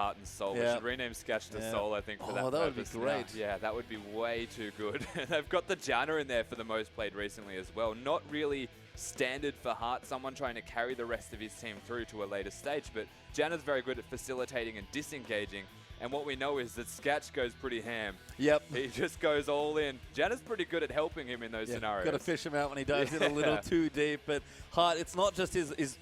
Heart and Soul. We should rename Sketch to Soul, I think, for that purpose. That would be great. Yeah, that would be way too good. They've got the Janna in there for the most played recently as well. Not really standard for Heart, someone trying to carry the rest of his team through to a later stage, but Janna's very good at facilitating and disengaging. And what we know is that Sketch goes pretty ham. Yep. He just goes all in. Janna's pretty good at helping him in those scenarios. Got to fish him out when he dives in a little too deep. But Hart, it's not just his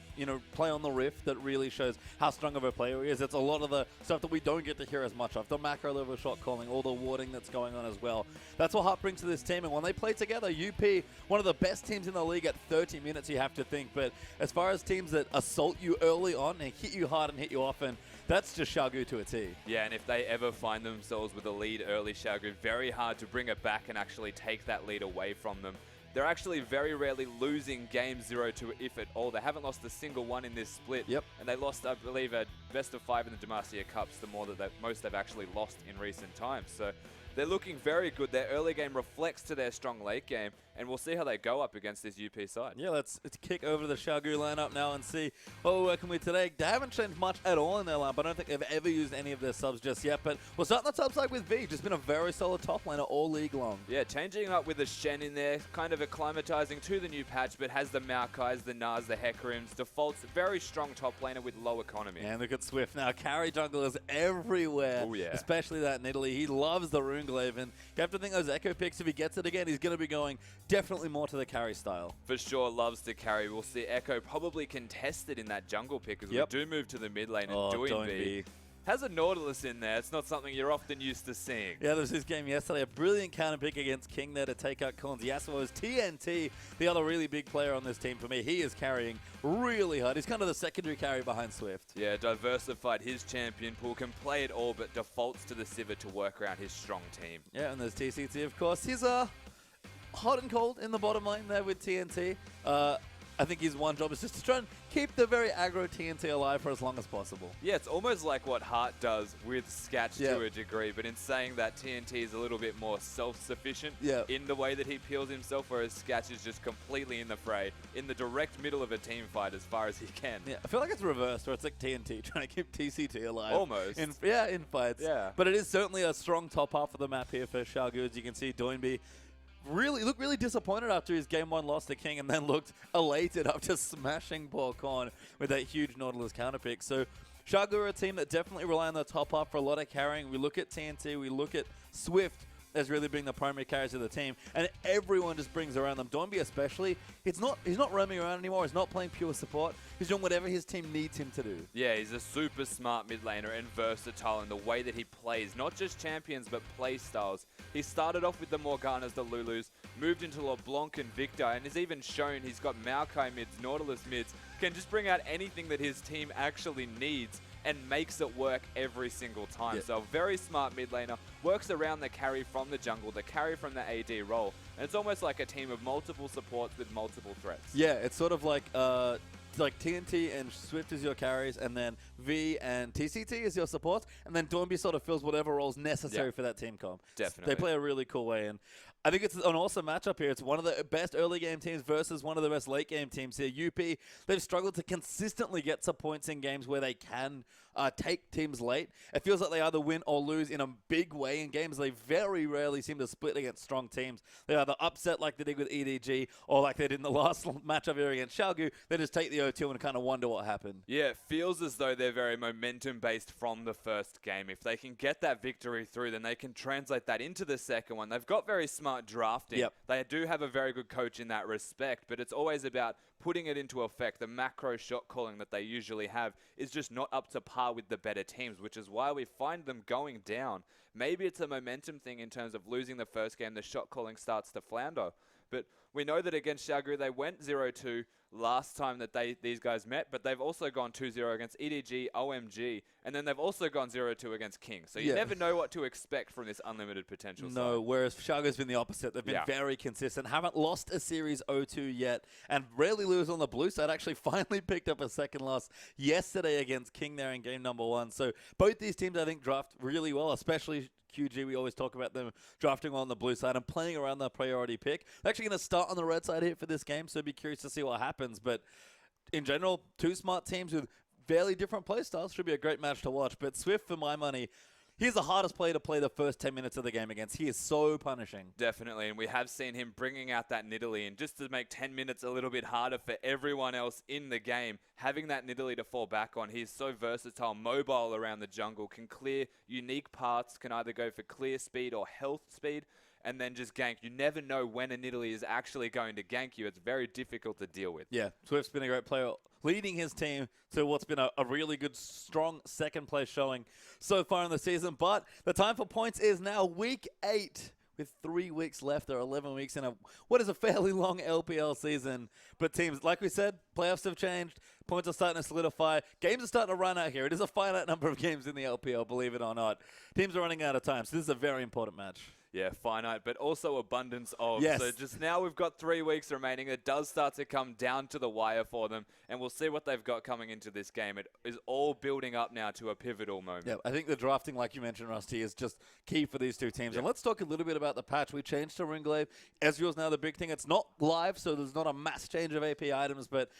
play on the riff that really shows how strong of a player he is. It's a lot of the stuff that we don't get to hear as much of. The macro level shot calling, all the warding that's going on as well. That's what Hart brings to this team. And when they play together, UP, one of the best teams in the league at 30 minutes, you have to think. But as far as teams that assault you early on and hit you hard and hit you often, that's just Xiaogu to a T. Yeah, and if they ever find themselves with a lead early, Xiaogu, very hard to bring it back and actually take that lead away from them. They're actually very rarely losing games 0-2, if at all. They haven't lost a single one in this split. Yep. And they lost, I believe, a best of 5 in the Demacia Cups, the most they've actually lost in recent times. So they're looking very good. Their early game reflects to their strong late game, and we'll see how they go up against this UP side. Yeah, let's kick over to the Xiaogu lineup now and see what we're working with today. They haven't changed much at all in their lineup. I don't think they've ever used any of their subs just yet, but we'll start on the top side with V. Just been a very solid top laner all league long. Yeah, changing up with a Shen in there, kind of acclimatizing to the new patch, but has the Maokais, the Nas, the Hekarims, defaults very strong top laner with low economy. And look at Swift now. Carry junglers everywhere. Oh, yeah. Especially that in Italy. He loves the Runeglaive, and you have to think those Echo picks, if he gets it again, he's going to be going definitely more to the carry style. For sure, loves to carry. We'll see Echo probably contested in that jungle pick as we do move to the mid lane, and Doinby has a Nautilus in there. It's not something you're often used to seeing. Yeah, there was his game yesterday. A brilliant counter pick against King there to take out Collins. Yasuo is TNT, the other really big player on this team for me. He is carrying really hard. He's kind of the secondary carry behind Swift. Yeah, diversified his champion pool, can play it all, but defaults to the Sivir to work around his strong team. Yeah, and there's TCT, of course. He's hot and cold in the bottom lane there with TNT. I think his one job is just to try and keep the very aggro TNT alive for as long as possible. Yeah, it's almost like what Hart does with Sketch to a degree, but in saying that, TNT is a little bit more self-sufficient in the way that he peels himself, whereas Sketch is just completely in the fray, in the direct middle of a team fight as far as he can. Yeah, I feel like it's reversed, where it's like TNT trying to keep TCT alive. Almost. In fights. Yeah. But it is certainly a strong top half of the map here for Xiaogu. As you can see, Doinby looked really disappointed after his game 1 loss to King, and then looked elated after smashing poor Korn with that huge Nautilus counter pick. So Xiaogu are a team that definitely rely on the top half for a lot of carrying. We look at TNT, we look at Swift as really being the primary carriers of the team, and everyone just brings around them. Doinby especially, he's not roaming around anymore. He's not playing pure support. He's doing whatever his team needs him to do. Yeah, he's a super smart mid laner and versatile in the way that he plays, not just champions, but play styles. He started off with the Morganas, the Lulus, moved into LeBlanc and Victor, and has even shown he's got Maokai mids, Nautilus mids, can just bring out anything that his team actually needs and makes it work every single time. Yeah. So very smart mid laner, works around the carry from the jungle, the carry from the AD role, and it's almost like a team of multiple supports with multiple threats. Yeah, it's sort of like TNT and Swift is your carries, and then V and TCT is your support, and then Doinby sort of fills whatever roles necessary for that team comp. Definitely. They play a really cool way, and I think it's an awesome matchup here. It's one of the best early game teams versus one of the best late game teams here. UP, they've struggled to consistently get some points in games where they can take teams late. It feels like they either win or lose in a big way in games. They very rarely seem to split against strong teams. They either upset like they did with EDG, or like they did in the last matchup here against Xiaogu, they just take the O2 and kind of wonder what happened. Yeah, it feels as though they're very momentum-based from the first game. If they can get that victory through, then they can translate that into the second one. They've got very smart drafting. Yep. They do have a very good coach in that respect, but it's always about putting it into effect. The macro shot calling that they usually have is just not up to par with the better teams, which is why we find them going down. Maybe it's a momentum thing in terms of losing the first game, the shot calling starts to flounder. But we know that against Xiaogu, they went 0-2 last time that these guys met, but they've also gone 2-0 against EDG, OMG, and then they've also gone 0-2 against King. So you never know what to expect from this unlimited potential side. Whereas Xiaogu's been the opposite. They've been very consistent, haven't lost a series 0-2 yet, and rarely lose on the blue side. Actually finally picked up a second loss yesterday against King there in game number 1. So both these teams, I think, draft really well, especially QG. We always talk about them drafting on the blue side and playing around the priority pick. They're actually going to start on the red side here for this game, so be curious to see what happens. But in general, two smart teams with fairly different playstyles. Should be a great match to watch. But Swift, for my money, he's the hardest player to play the first 10 minutes of the game against. He is so punishing. Definitely, and we have seen him bringing out that Nidalee, and just to make 10 minutes a little bit harder for everyone else in the game, having that Nidalee to fall back on. He's so versatile, mobile around the jungle, can clear unique paths, can either go for clear speed or health speed, and then just gank. You never know when a Nidalee is actually going to gank you. It's very difficult to deal with. Yeah, Swift's been a great player, leading his team to what's been a really good, strong second place showing so far in the season. But the time for points is now week 8. With 3 weeks left, there are 11 weeks in what is a fairly long LPL season. But teams, like we said, playoffs have changed. Points are starting to solidify. Games are starting to run out here. It is a finite number of games in the LPL, believe it or not. Teams are running out of time, so this is a very important match. Yeah, finite, but also abundance of. Yes. So just now we've got 3 weeks remaining. It does start to come down to the wire for them, and we'll see what they've got coming into this game. It is all building up now to a pivotal moment. Yeah, I think the drafting, like you mentioned, Rusty, is just key for these two teams. And let's talk a little bit about the patch. We changed to Ringglaive. Ezreal's now the big thing. It's not live, so there's not a mass change of AP items, but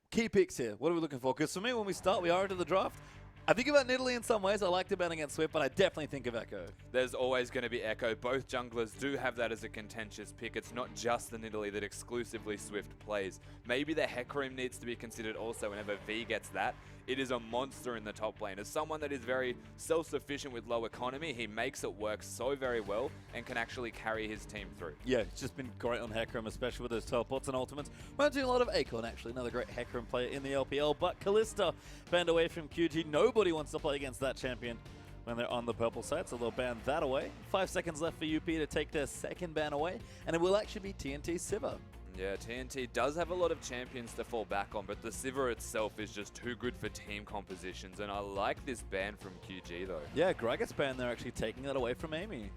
key picks here. What are we looking for? Because for me, when we start, we are into the draft. I think about Nidalee in some ways. I like to bet against Swift, but I definitely think of Echo. There's always going to be Echo. Both junglers do have that as a contentious pick. It's not just the Nidalee that exclusively Swift plays. Maybe the Hecarim needs to be considered also whenever V gets that. It is a monster in the top lane. As someone that is very self-sufficient with low economy, he makes it work so very well and can actually carry his team through. Yeah, it's just been great on Hecarim, especially with those teleports and ultimates. We're doing a lot of Acorn, actually. Another great Hecarim player in the LPL. But Kalista banned away from QG. Nobody wants to play against that champion when they're on the purple side, so they'll ban that away. 5 seconds left for UP to take their second ban away, and it will actually be TNT Sivir. Yeah, TNT does have a lot of champions to fall back on, but the Sivir itself is just too good for team compositions, and I like this ban from QG though. Yeah, Gragas ban, they're actually taking that away from Amy.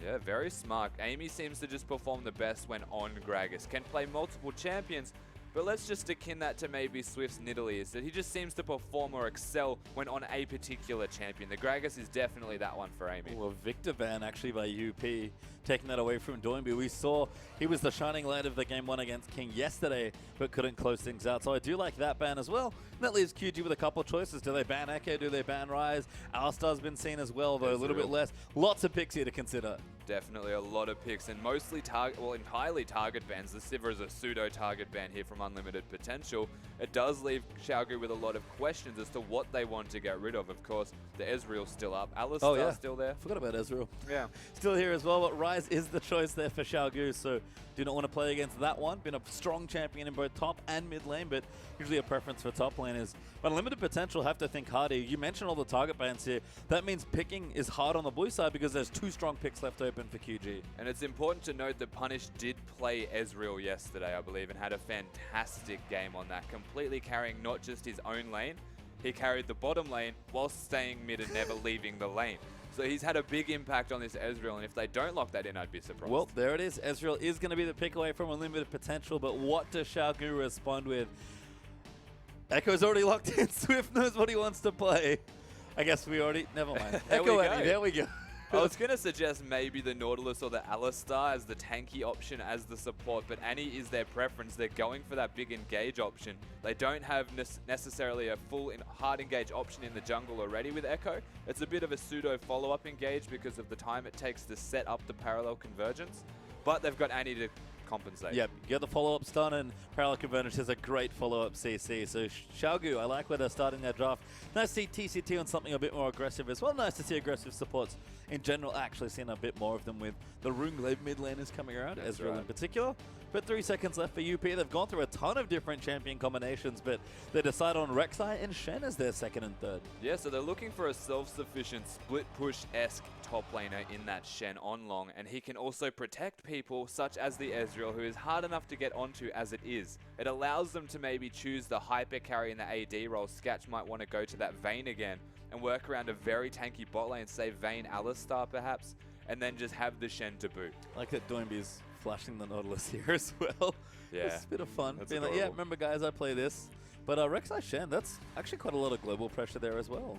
Yeah, very smart. Amy seems to just perform the best when on Gragas. Can play multiple champions, but let's just akin that to maybe Swift's Nidalee, is that he just seems to perform or excel when on a particular champion. The Gragas is definitely that one for Amy. Well, Victor ban actually by UP, taking that away from Doinby. We saw he was the shining light of the game 1 against King yesterday, but couldn't close things out. So I do like that ban as well. And that leaves QG with a couple of choices. Do they ban Echo? Do they ban Rise? Alistar's been seen as well, though a little bit less. Lots of picks here to consider. Definitely a lot of picks, and mostly entirely target bans. The Sivir is a pseudo-target ban here from Unlimited Potential. It does leave Xiaogu with a lot of questions as to what they want to get rid of. Of course, the Ezreal's still up. Alistar's still there. Forgot about Ezreal. Yeah. Still here as well, but Rise is the choice there for Xiaogu, so do not want to play against that one. Been a strong champion in both top and mid lane, but usually a preference for top laners. But Unlimited Potential have to think harder. You mentioned all the target bans here. That means picking is hard on the blue side because there's 2 strong picks left open for QG. And it's important to note that Punish did play Ezreal yesterday, I believe, and had a fantastic game on that, completely carrying not just his own lane, he carried the bottom lane whilst staying mid and never leaving the lane. So he's had a big impact on this Ezreal, and if they don't lock that in, I'd be surprised. Well, there it is. Ezreal is going to be the pick away from Unlimited Potential, but what does Xiaogu respond with? Echo's already locked in. Swift knows what he wants to play. I guess we already... Never mind. Echo Annie, there we go. I was going to suggest maybe the Nautilus or the Alistar as the tanky option as the support, but Annie is their preference. They're going for that big engage option. They don't have necessarily a full hard engage option in the jungle already with Echo. It's a bit of a pseudo follow-up engage because of the time it takes to set up the parallel convergence, but they've got Annie to compensate. Yep, get the follow-up stun, and Parallel Convergence is a great follow-up CC. So Xiaogu, I like where they're starting their draft. Nice to see TCT on something a bit more aggressive as well. Nice to see aggressive supports in general. Actually seeing a bit more of them with the Ringglaive mid laners coming around, Ezreal in particular. But 3 seconds left for UP. They've gone through a ton of different champion combinations, but they decide on Rek'Sai and Shen as their second and third. Yeah, so they're looking for a self-sufficient split push-esque top laner in that Shen on long, and he can also protect people such as the Ezreal, who is hard enough to get onto as it is. It allows them to maybe choose the hyper carry in the AD role. Sketch might want to go to that Vayne again and work around a very tanky bot lane, say Vayne Alistar perhaps, and then just have the Shen to boot. I like that Doinby's flashing the Nautilus here as well. Yeah. It's a bit of fun. That's Being like, yeah, remember guys, I play this. But Rek'Sai Shen, that's actually quite a lot of global pressure there as well.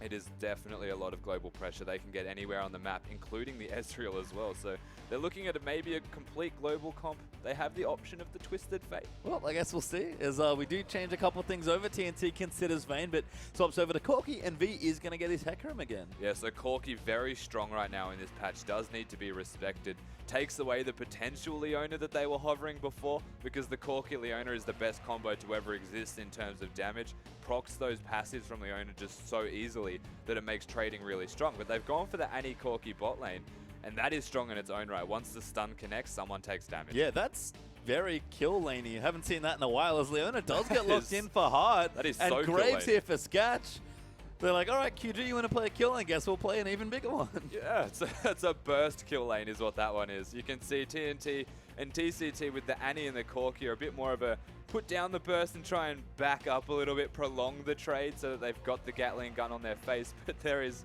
It is definitely a lot of global pressure. They can get anywhere on the map, including the Ezreal as well. So they're looking at maybe a complete global comp. They have the option of the Twisted Fate. Well, I guess we'll see. As we do change a couple of things over, TNT considers Vayne, but swaps over to Corki, and V is going to get his Hecarim again. Yeah, so Corki very strong right now in this patch. Does need to be respected. Takes away the potential Leona that they were hovering before, because the Corki Leona is the best combo to ever exist in terms of damage. Procs those passives from Leona just so easily that it makes trading really strong. But they've gone for the Annie Corki bot lane, and that is strong in its own right. Once the stun connects, someone takes damage. Yeah, that's very kill laney. Haven't seen that in a while, as Leona does get locked in for hard. That is and so Graves kill here for Scatch. They're like, all right, QG, you want to play a kill lane? Guess we'll play an even bigger one. Yeah, it's a burst kill lane is what that one is. You can see TNT and TCT with the Annie and the Corki are a bit more of a put down the burst and try and back up a little bit, prolong the trade so that they've got the Gatling gun on their face. But there is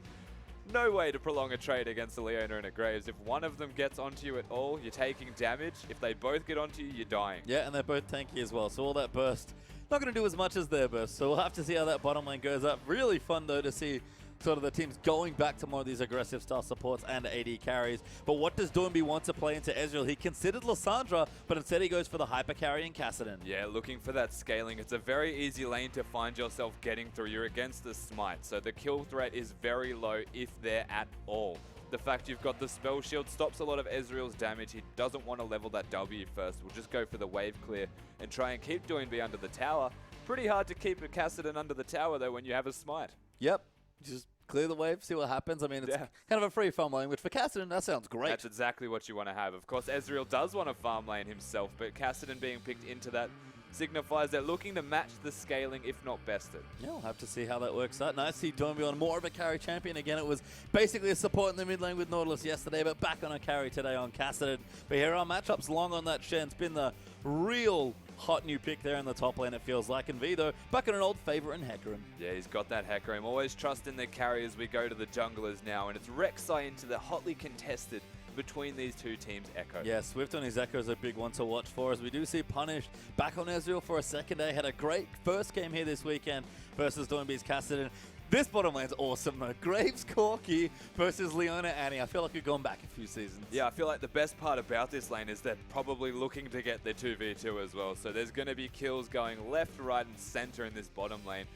no way to prolong a trade against a Leona and a Graves. If one of them gets onto you at all, you're taking damage. If they both get onto you, you're dying. Yeah, and they're both tanky as well, so all that burst not going to do as much as their burst, so we'll have to see how that bottom lane goes up. Really fun, though, to see sort of the teams going back to more of these aggressive style supports and AD carries. But what does Doinby want to play into Ezreal? He considered Lissandra, but instead he goes for the hyper carry in Kassadin. Yeah, looking for that scaling. It's a very easy lane to find yourself getting through. You're against the smite, so the kill threat is very low if they're at all. The fact you've got the spell shield stops a lot of Ezreal's damage. He doesn't want to level that W first. We'll just go for the wave clear and try and keep Doinby under the tower. Pretty hard to keep a Kassadin under the tower, though, when you have a smite. Yep. Just clear the wave, see what happens. I mean, it's kind of a free farm lane, which for Kassadin, that sounds great. That's exactly what you want to have. Of course, Ezreal does want to farm lane himself, but Kassadin being picked into that signifies they're looking to match the scaling, if not best it. Yeah, we'll have to see how that works out. Nice to see Doinby on more of a carry champion. Again, it was basically a support in the mid lane with Nautilus yesterday, but back on a carry today on Kassadin. But here are matchups long on that Shen's been the real hot new pick there in the top lane, it feels like. And V, though, back on an old favorite in Hecarim. Yeah, he's got that Hecarim. Always trust in the carry as we go to the junglers now. And it's Rek'Sai into the hotly contested between these two teams, Echo. Yeah, Swift on his Echo is a big one to watch for, as we do see Punished back on Ezreal for a second day. Had a great first game here this weekend versus Doinby's Kassadin. This bottom lane's awesome, though. Graves Corki versus Leona Annie. I feel like we've gone back a few seasons. Yeah, I feel like the best part about this lane is they're probably looking to get their 2v2 as well. So there's going to be kills going left, right, and center in this bottom lane.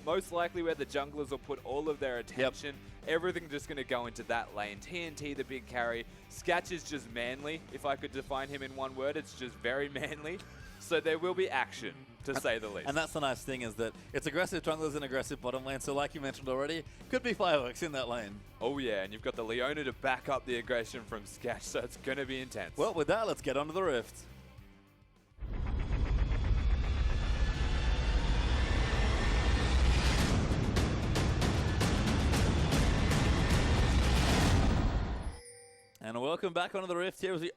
Most likely where the junglers will put all of their attention. Everything just going to go into that lane. TNT, the big carry. Scatch is just manly. If I could define him in one word, it's just very manly. So there will be action, to say the least. And that's the nice thing, is that it's aggressive junglers and aggressive bottom lane. So like you mentioned already, could be fireworks in that lane. Oh yeah, and you've got the Leona to back up the aggression from Scatch, so it's going to be intense. Well, with that, let's get onto the Rift. And welcome back onto the Rift here as we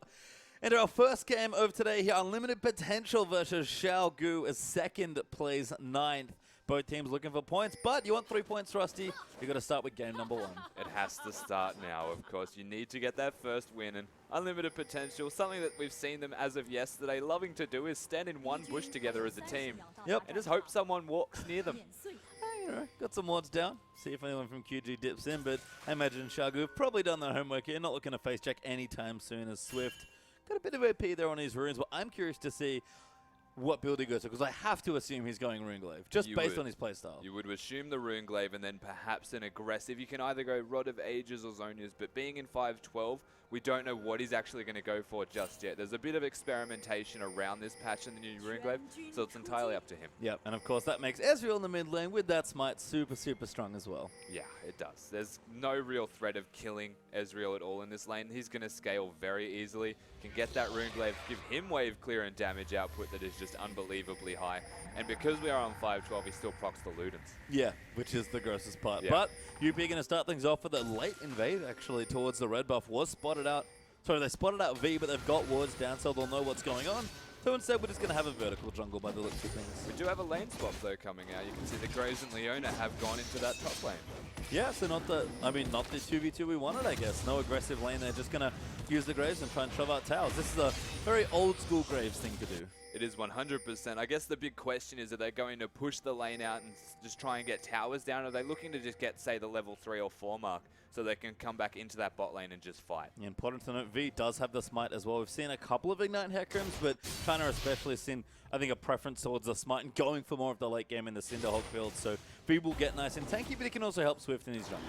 enter our first game of today here. Unlimited Potential versus Xiaogu as second plays ninth. Both teams looking for points, but you want 3 points, Rusty. You got to start with game number one. It has to start now, of course. You need to get that first win, and Unlimited Potential, something that we've seen them as of yesterday loving to do, is stand in one bush together as a team. Yep. And just hope someone walks near them. You know, got some wards down. See if anyone from QG dips in, but I imagine Xiaogu have probably done their homework here. Not looking to face check anytime soon as Swift got a bit of AP there on his runes, but I'm curious to see what build he goes to, because I have to assume he's going Runeglaive, just based on his playstyle. You would assume the Runeglaive and then perhaps an aggressive. You can either go Rod of Ages or Zonias, but being in 5-12, we don't know what he's actually going to go for just yet. There's a bit of experimentation around this patch in the new Runeglaive, so it's entirely up to him. Yep, and of course that makes Ezreal in the mid lane with that smite super, super strong as well. Yeah, it does. There's no real threat of killing Ezreal at all in this lane. He's going to scale very easily. Can get that Runeglaive, give him wave clear and damage output that is just unbelievably high. And because we are on 5-12, he still procs the Ludens. Yeah, which is the grossest part. Yeah. But UP going to start things off with a late invade, actually, towards the red buff. Was spotted out. Sorry, they spotted out V, but they've got wards down, so they'll know what's going on. So instead, we're just going to have a vertical jungle by the looks of things. We do have a lane swap, though, coming out. You can see the Graves and Leona have gone into that top lane. Yeah, so not the 2v2 we wanted, I guess. No aggressive lane. They're just going to use the Graves and try and shove out towers. This is a very old school Graves thing to do. It is 100%. I guess the big question is, are they going to push the lane out and just try and get towers down? Or are they looking to just get, say, the level 3 or 4 mark so they can come back into that bot lane and just fight? Yeah, important to note, V does have the smite as well. We've seen a couple of Ignite Hecarim's, but China especially has seen, I think, a preference towards the smite and going for more of the late game in the Cinderhawk build. So V will get nice and tanky, but it can also help Swift in his jungle.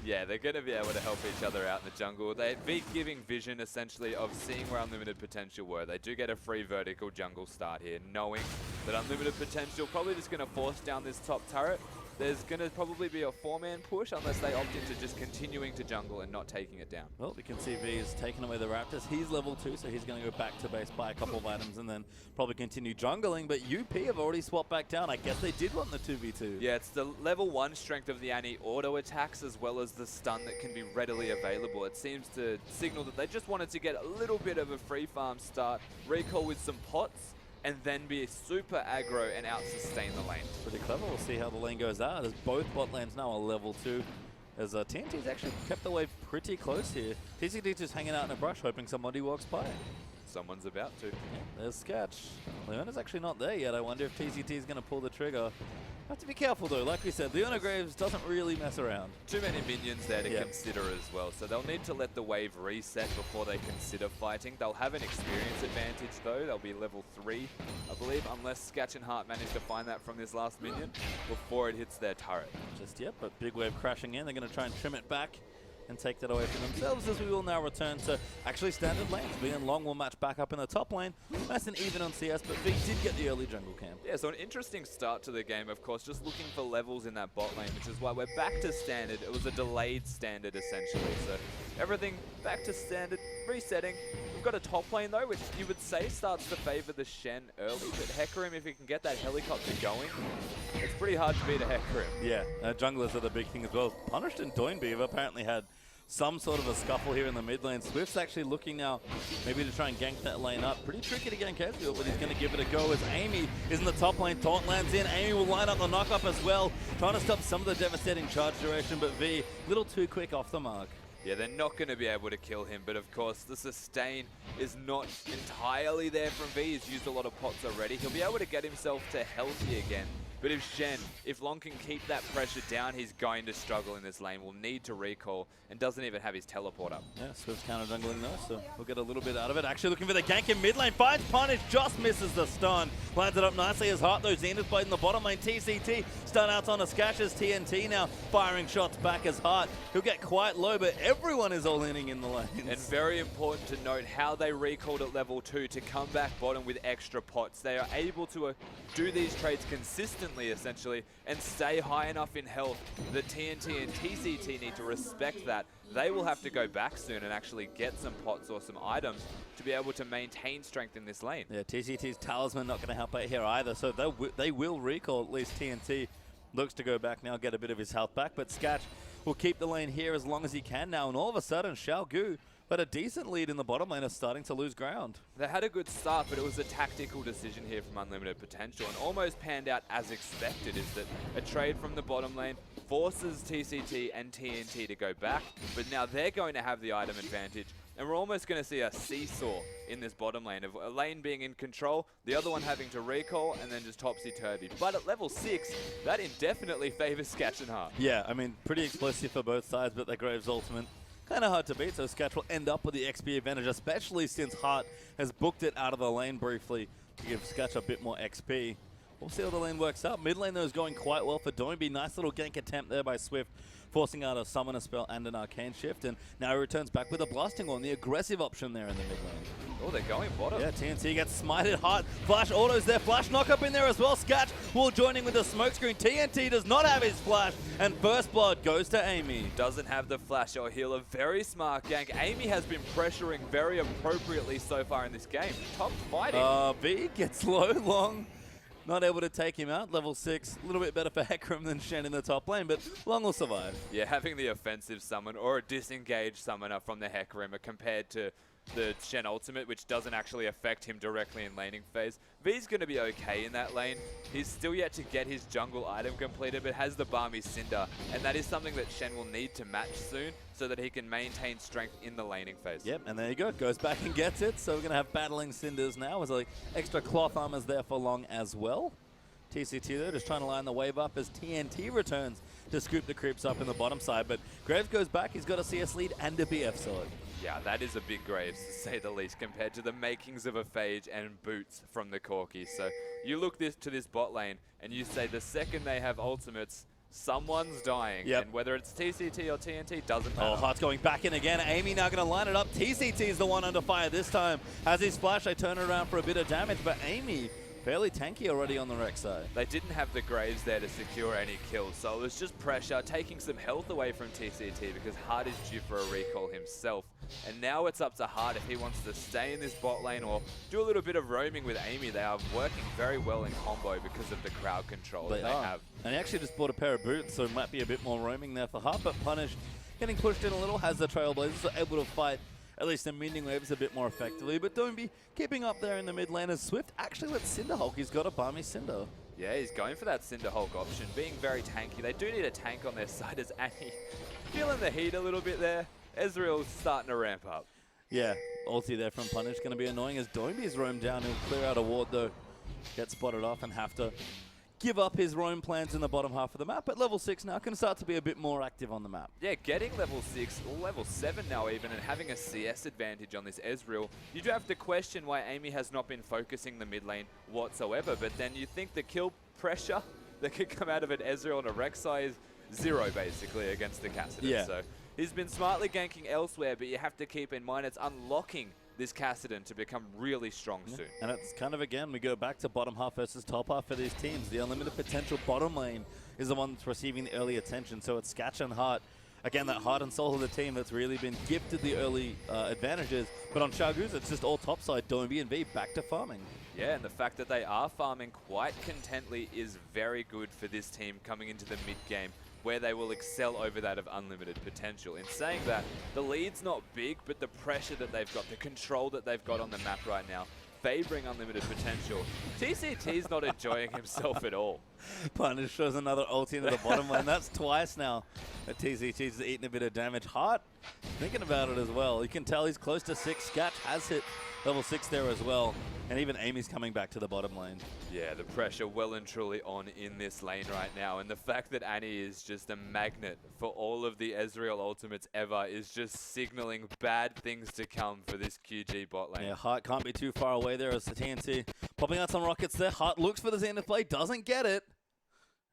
Yeah, they're going to be able to help each other out in the jungle. They V giving vision, essentially, of seeing where Unlimited Potential were. They do get a free vertical jungle start here, knowing that Unlimited Potential probably just going to force down this top turret. There's going to probably be a 4-man push unless they opt into just continuing to jungle and not taking it down. Well, we can see V is taking away the Raptors. He's level 2, so he's going to go back to base, buy a couple of items, and then probably continue jungling. But UP have already swapped back down. I guess they did want the 2v2. Yeah, it's the level 1 strength of the anti-auto attacks as well as the stun that can be readily available. It seems to signal that they just wanted to get a little bit of a free farm start, recall with some pots, and then be super aggro and out-sustain the lane. Pretty clever. We'll see how the lane goes out, as both bot lanes now are level 2. As TNT's actually kept the wave pretty close here. TCT just hanging out in a brush, hoping somebody walks by. Someone's about to. Yeah, there's Sketch. Leona's actually not there yet. I wonder if TCT is going to pull the trigger. Have to be careful though. Like we said, Leona Graves doesn't really mess around. Too many minions there to consider as well, so they'll need to let the wave reset before they consider fighting. They'll have an experience advantage though. They'll be level 3, I believe, unless Sketch and Hart manage to find that from this last minion before it hits their turret. Just yet, but big wave crashing in. They're going to try and trim it back and take that away from themselves, as we will now return to actually standard lanes. V and Long will match back up in the top lane. Nice and even on CS, but V did get the early jungle camp. Yeah, so an interesting start to the game, of course, just looking for levels in that bot lane, which is why we're back to standard. It was a delayed standard, essentially, so everything back to standard, resetting. We've got a top lane, though, which you would say starts to favor the Shen early, but Hecarim, if he can get that helicopter going, it's pretty hard to beat a Hecarim. Yeah, junglers are the big thing as well. Punished and Doinby have apparently had some sort of a scuffle here in the mid lane. Swift's actually looking now maybe to try and gank that lane up. Pretty tricky to gank Ezreal, but he's going to give it a go as Amy is in the top lane. Taunt lands in. Amy will line up the knock-up as well, trying to stop some of the devastating charge duration, but V, a little too quick off the mark. Yeah, they're not going to be able to kill him, but of course the sustain is not entirely there from V. He's used a lot of pots already. He'll be able to get himself to healthy again. But if Long can keep that pressure down, he's going to struggle in this lane. Will need to recall and doesn't even have his teleport up. Yeah, Swift's counter jungling though, so we'll get a little bit out of it. Actually looking for the gank in mid lane. Finds Punish, just misses the stun. Lines it up nicely as Hart though. Zenith played in the bottom lane. TCT stun outs on a Sketch's TNT now firing shots back as Hart. He'll get quite low, but everyone is all-inning in the lanes. And very important to note how they recalled at level 2 to come back bottom with extra pots. They are able to do these trades consistently, essentially, and stay high enough in health that TNT and TCT need to respect that. They will have to go back soon and actually get some pots or some items to be able to maintain strength in this lane. Yeah, TCT's Talisman not going to help out here either, so they will recall. At least TNT looks to go back now, get a bit of his health back, but Sketch will keep the lane here as long as he can now, and all of a sudden, Xiaogu, but a decent lead in the bottom lane, is starting to lose ground. They had a good start, but it was a tactical decision here from Unlimited Potential, and almost panned out as expected, is that a trade from the bottom lane forces TCT and TNT to go back, but now they're going to have the item advantage, and we're almost going to see a seesaw in this bottom lane, of a lane being in control, the other one having to recall, and then just topsy-turvy. But at level 6, that indefinitely favors Sketch and Hart. Yeah, I mean, pretty explosive for both sides, but the Graves ultimate kind of hard to beat, so Sketch will end up with the XP advantage, especially since Hart has booked it out of the lane briefly to give Sketch a bit more XP. We'll see how the lane works out. Mid lane, though, is going quite well for Doinby. Nice little gank attempt there by Swift, forcing out a Summoner spell and an Arcane Shift, and now he returns back with a Blasting Horn, the aggressive option there in the mid lane. Oh, they're going bottom. Yeah, TNT gets smited hard. Flash autos there. Flash knock-up in there as well. Sketch will join in with the smoke screen. TNT does not have his flash, and first blood goes to Amy. Doesn't have the flash or heal. A very smart gank. Amy has been pressuring very appropriately so far in this game. Top fighting. V gets low, Long. Not able to take him out. Level 6, a little bit better for Hecarim than Shen in the top lane, but Long will survive. Yeah, having the offensive summon or a disengaged summoner from the Hecarim compared to the Shen ultimate, which doesn't actually affect him directly in laning phase. V's going to be okay in that lane. He's still yet to get his jungle item completed, but has the Balmy Cinder, and that is something that Shen will need to match soon so that he can maintain strength in the laning phase. Yep, and there you go. Goes back and gets it. So we're going to have battling Cinders now. There's like extra cloth armors there for long as well. TCT though, just trying to line the wave up as TNT returns to scoop the creeps up in the bottom side. But Graves goes back. He's got a CS lead and a BF sword. Yeah, that is a big Graves, to say the least, compared to the makings of a Phage and boots from the Corki. So you look to this bot lane, and you say the second they have ultimates, someone's dying. Yep. And whether it's TCT or TNT, doesn't matter. Oh, Heart's going back in again. Amy now going to line it up. TCT is the one under fire this time. Has his splash, they turn it around for a bit of damage, but Amy fairly tanky already on the Rex side. They didn't have the Graves there to secure any kills, so it was just pressure, taking some health away from TCT because Hart is due for a recall himself. And now it's up to Hart if he wants to stay in this bot lane or do a little bit of roaming with Amy. They are working very well in combo because of the crowd control that they have. And he actually just bought a pair of boots, so it might be a bit more roaming there for Hart, but Punish getting pushed in a little, has the Trailblazers, so able to fight at least the minion waves a bit more effectively. But Doinby keeping up there in the mid lane as Swift actually lets Cinder Hulk. He's got a Balmy Cinder. Yeah, he's going for that Cinder Hulk option, being very tanky. They do need a tank on their side as Annie feeling the heat a little bit there. Ezreal's starting to ramp up. Yeah, ulti there from Punish going to be annoying as Doinby's roam down. He'll clear out a ward though, get spotted off and have to give up his roam plans in the bottom half of the map. But level 6 now can start to be a bit more active on the map. Yeah, getting level 6, or level 7 now even, and having a CS advantage on this Ezreal, you do have to question why Amy has not been focusing the mid lane whatsoever. But then you think the kill pressure that could come out of an Ezreal and a Rek'Sai is zero basically against the Kassadin. Yeah. So he's been smartly ganking elsewhere, but you have to keep in mind it's unlocking this Kassadin to become really strong soon. And it's kind of, again, we go back to bottom half versus top half for these teams. The unlimited potential bottom lane is the one that's receiving the early attention. So it's Sketch and Hart. Again, that heart and soul of the team that's really been gifted the early advantages. But on Charguz, it's just all topside. Doinby and V back to farming. Yeah, and the fact that they are farming quite contently is very good for this team coming into the mid-game, where they will excel over that of unlimited potential. In saying that, the lead's not big, but the pressure that they've got, the control that they've got on the map right now, favoring unlimited potential. TCT's not enjoying himself at all. Punish shows another ulti into the bottom lane. That's twice now that TCT's eating a bit of damage. Hart thinking about it as well. You can tell he's close to 6. Sketch has hit level 6 there as well. And even Amy's coming back to the bottom lane. Yeah, the pressure well and truly on in this lane right now. And the fact that Annie is just a magnet for all of the Ezreal ultimates ever is just signaling bad things to come for this QG bot lane. Yeah, Hart can't be too far away there as the TNT popping out some rockets there. Hart looks for the Zenith play, doesn't get it.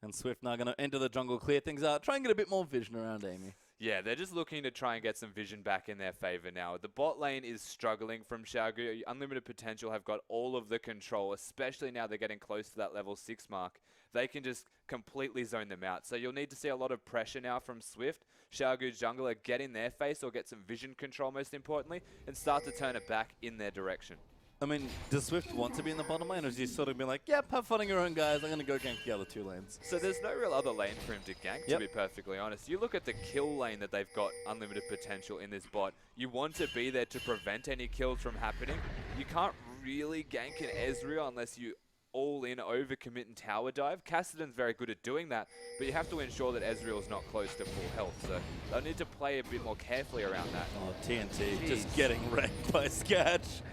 And Swift now going to enter the jungle, clear things out, try and get a bit more vision around Amy. Yeah, they're just looking to try and get some vision back in their favor now. The bot lane is struggling from Xiaogu. Unlimited Potential have got all of the control, especially now they're getting close to that level 6 mark. They can just completely zone them out. So you'll need to see a lot of pressure now from Swift. Xiaogu's jungler get in their face or get some vision control most importantly and start to turn it back in their direction. I mean, does Swift want to be in the bottom lane, or is he sort of been like, yep, have fun on your own, guys. I'm going to go gank the other 2 lanes? So there's no real other lane for him to gank, to be perfectly honest. You look at the kill lane that they've got unlimited potential in this bot. You want to be there to prevent any kills from happening. You can't really gank an Ezreal unless you all in overcommit and tower dive. Kassadin's very good at doing that, but you have to ensure that Ezreal's not close to full health. So they'll need to play a bit more carefully around that. Oh, TNT just getting wrecked by Sketch.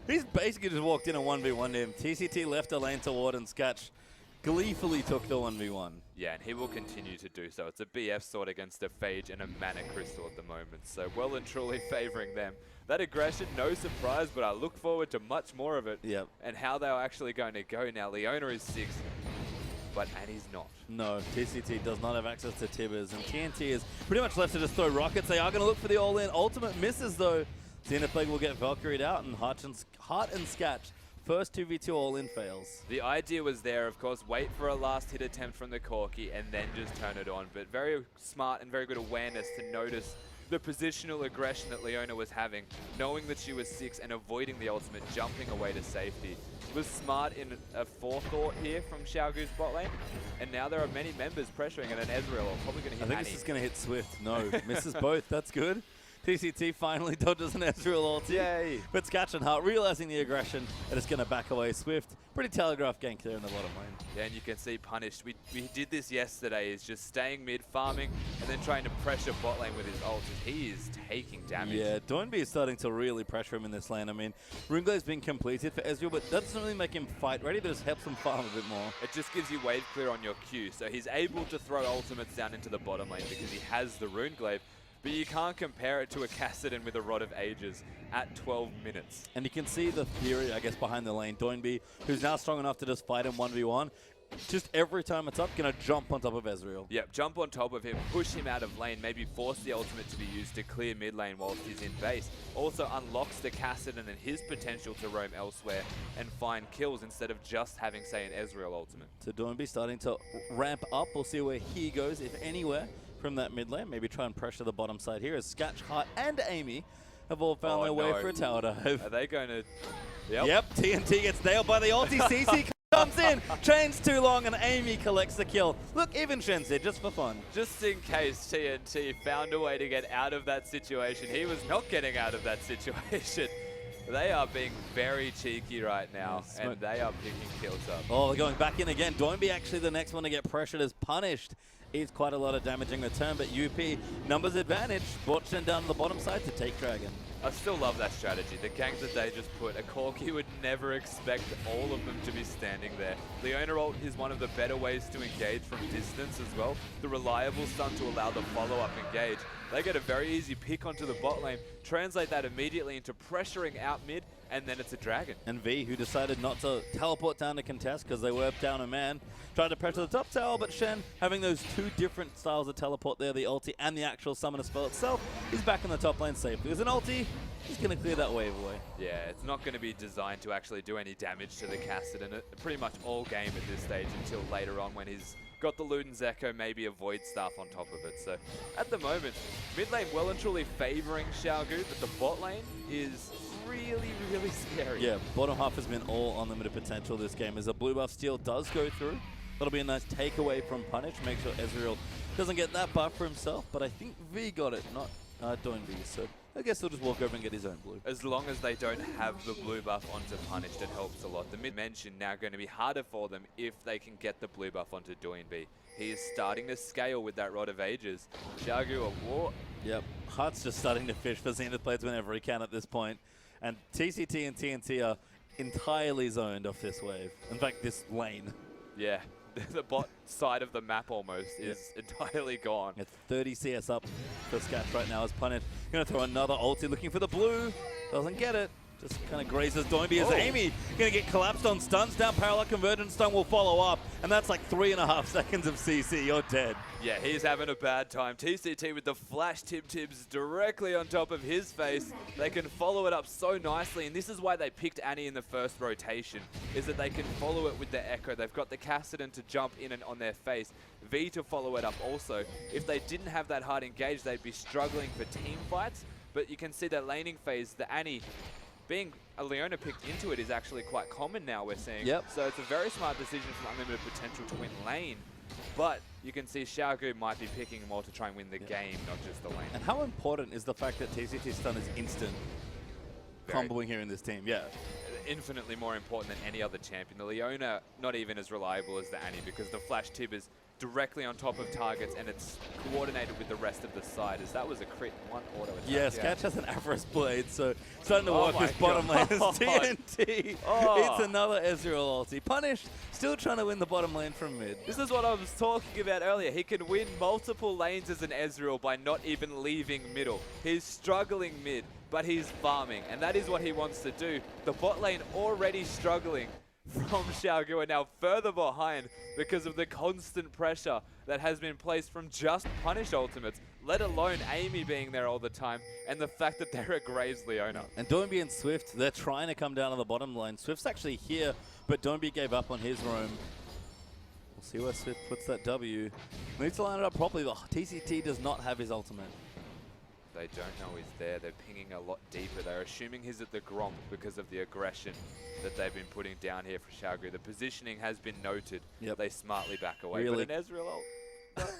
He's basically just walked in a 1v1 to him. TCT left a lane toward and Sketch gleefully took the 1v1. Yeah, and he will continue to do so. It's a BF sword against a Phage and a Mana Crystal at the moment. So well and truly favoring them. That aggression, no surprise, but I look forward to much more of it. Yep. And how they're actually going to go now. Leona is 6, but Annie's not. No, TCT does not have access to Tibbers, and TNT is pretty much left to just throw rockets. They are going to look for the all-in. Ultimate misses, though. Zenith Plague will get Valkyried out, and Hart and Sketch, first 2v2 all-in fails. The idea was there, of course, wait for a last hit attempt from the Corki and then just turn it on. But very smart and very good awareness to notice the positional aggression that Leona was having, knowing that she was 6 and avoiding the ultimate, jumping away to safety. It was smart in a forethought here from Xiaogu's bot lane, and now there are many members pressuring, and an Ezreal are probably going to hit I think Annie. this is going to hit Swift. No, misses both. That's good. TCT finally dodges an Ezreal ulti. Yay. But Sketch and Hart realizing the aggression and it's going to back away Swift. Pretty telegraphed gank there in the bottom lane. Yeah, and you can see Punished. We did this yesterday, is just staying mid, farming, and then trying to pressure bot lane with his ult. He is taking damage. Yeah, Doinby is starting to really pressure him in this lane. I mean, Runeglade's been completed for Ezreal, but that doesn't really make him fight ready, but just helps him farm a bit more. It just gives you wave clear on your Q, so he's able to throw ultimates down into the bottom lane because he has the Runeglaive. But you can't compare it to a Kassadin with a Rod of Ages at 12 minutes. And you can see the theory, I guess, behind the lane. Doinby, who's now strong enough to just fight him 1v1, just every time it's up, going to jump on top of Ezreal. Yep, jump on top of him, push him out of lane, maybe force the ultimate to be used to clear mid lane whilst he's in base. Also unlocks the Kassadin and his potential to roam elsewhere and find kills instead of just having, say, an Ezreal ultimate. So Doinby starting to ramp up. We'll see where he goes, if anywhere, from that mid lane. Maybe try and pressure the bottom side here as Sketch, Hart, and Amy have all found their way for a tower dive. Are they going to... Yep, TNT gets nailed by the ulti. CC comes in, chains too long, and Amy collects the kill. Look, even Shen's here, just for fun. Just in case TNT found a way to get out of that situation. He was not getting out of that situation. They are being very cheeky right now, and they are picking kills up. Oh, they're going back in again. Doinby actually the next one to get pressured is Punished. He's quite a lot of damage in return, but UP numbers advantage. Brought Shen down to the bottom side to take Dragon. I still love that strategy. The gank that they just put, a Corki would never expect all of them to be standing there. Leona ult is one of the better ways to engage from distance as well. The reliable stun to allow the follow-up engage. They get a very easy pick onto the bot lane, translate that immediately into pressuring out mid, and then it's a Dragon. And V, who decided not to teleport down to contest because they were down a man, tried to pressure the top tower, but Shen, having those two different styles of teleport there, the ulti and the actual summoner spell itself, he's back in the top lane safely. There's an ulti, he's going to clear that wave away. Yeah, it's not going to be designed to actually do any damage to the Kassadin pretty much all game at this stage until later on when he's got the Luden's Echo, maybe a Void Staff on top of it. So at the moment, mid lane well and truly favoring Xiaogu, but the bot lane is really, really scary. Yeah, bottom half has been all unlimited potential this game as a blue buff steal does go through. That'll be a nice takeaway from Punish, make sure Ezreal doesn't get that buff for himself, but I think V got it, not Doinby, so I guess he'll just walk over and get his own blue. As long as they don't have the blue buff onto Punished, it helps a lot. The mid-mention now going to be harder for them if they can get the blue buff onto Doinby. He is starting to scale with that Rod of Ages. Xiaogu a war. Yep, Hart's just starting to fish for Zenith Blades whenever he can at this point. And TCT and TNT are entirely zoned off this wave. In fact, this lane. Yeah, the bot side of the map almost is entirely gone. It's 30 CS up for Sketch right now as Punished. Gonna throw another ulti looking for the blue. Doesn't get it. Just kind of grazes Doinby as Amy gonna get collapsed on stuns down. Parallel Convergence stun will follow up. And that's like 3.5 seconds of CC. You're dead. Yeah, he's having a bad time. TCT with the flash tib-tibs directly on top of his face. They can follow it up so nicely, and this is why they picked Annie in the first rotation, is that they can follow it with the Echo. They've got the Kassadin to jump in and on their face, V to follow it up also. If they didn't have that hard engage, they'd be struggling for team fights, but you can see that laning phase, the Annie, being a Leona picked into it is actually quite common now, we're seeing. Yep. So it's a very smart decision from Unlimited Potential to win lane. But you can see Xiaogu might be picking more to try and win the game, not just the lane. And how important is the fact that TCT stun is instant comboing here in this team? Yeah. Infinitely more important than any other champion. The Leona, not even as reliable as the Annie, because the flash tib is directly on top of targets and it's coordinated with the rest of the side, as that was a crit one auto attack. Yeah, Sketch has an Avarice Blade, so starting to work his bottom lane as TNT. It's another Ezreal ulti. Punished, still trying to win the bottom lane from mid. This is what I was talking about earlier. He can win multiple lanes as an Ezreal by not even leaving middle. He's struggling mid, but he's farming, and that is what he wants to do. The bot lane already struggling from Xiaogu are now further behind because of the constant pressure that has been placed from just Punish ultimates, let alone Amy being there all the time, and the fact that they're a Graves Leona. And Doinby and Swift, they're trying to come down to the bottom lane. Swift's actually here, but Doinby gave up on his roam. We'll see where Swift puts that W. Needs to line it up properly, but TCT does not have his ultimate. They don't know he's there. They're pinging a lot deeper. They're assuming he's at the Gromp because of the aggression that they've been putting down here for Xiaogu. The positioning has been noted. They smartly back away. Really? But an Ezreal ult.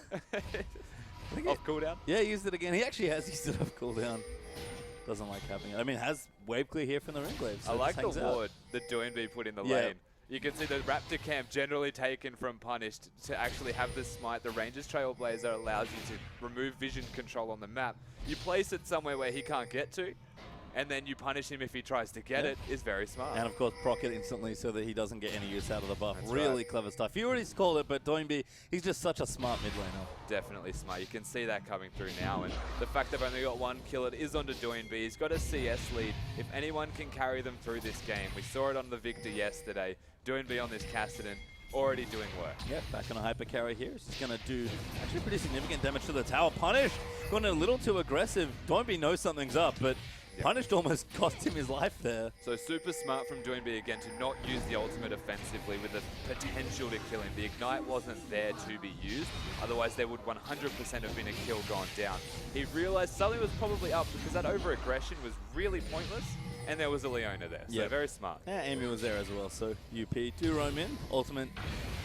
off cooldown. Yeah, he used it again. He actually has used it off cooldown. Doesn't like having it. I mean, has wave clear here from the ring glaive. So I like the out. ward that Doinby put in the lane. You can see the Raptor camp generally taken from Punished to actually have the smite. The Ranger's Trailblazer allows you to remove vision control on the map. You place it somewhere where he can't get to, and then you punish him if he tries to get it. Is very smart. And of course, proc it instantly so that he doesn't get any use out of the buff. That's really right. clever stuff. You already called it, but Doinby, he's just such a smart mid laner. Definitely smart. You can see that coming through now. And the fact they've only got one kill, it is onto Doinby. He's got a CS lead. If anyone can carry them through this game, we saw it on the Victor yesterday. Doinby on this Cassidy, already doing work. Yeah, back on a hyper carry here. He's just going to do actually pretty significant damage to the tower. Punished, going a little too aggressive. Doinby knows something's up, but Punished almost cost him his life there. So super smart from Doinby again to not use the ultimate offensively with the potential to kill him. The Ignite wasn't there to be used, otherwise there would 100% have been a kill gone down. He realized something was probably up because that over-aggression was really pointless, and there was a Leona there, so very smart. Yeah, Amy was there as well, so UP do roam in. Ultimate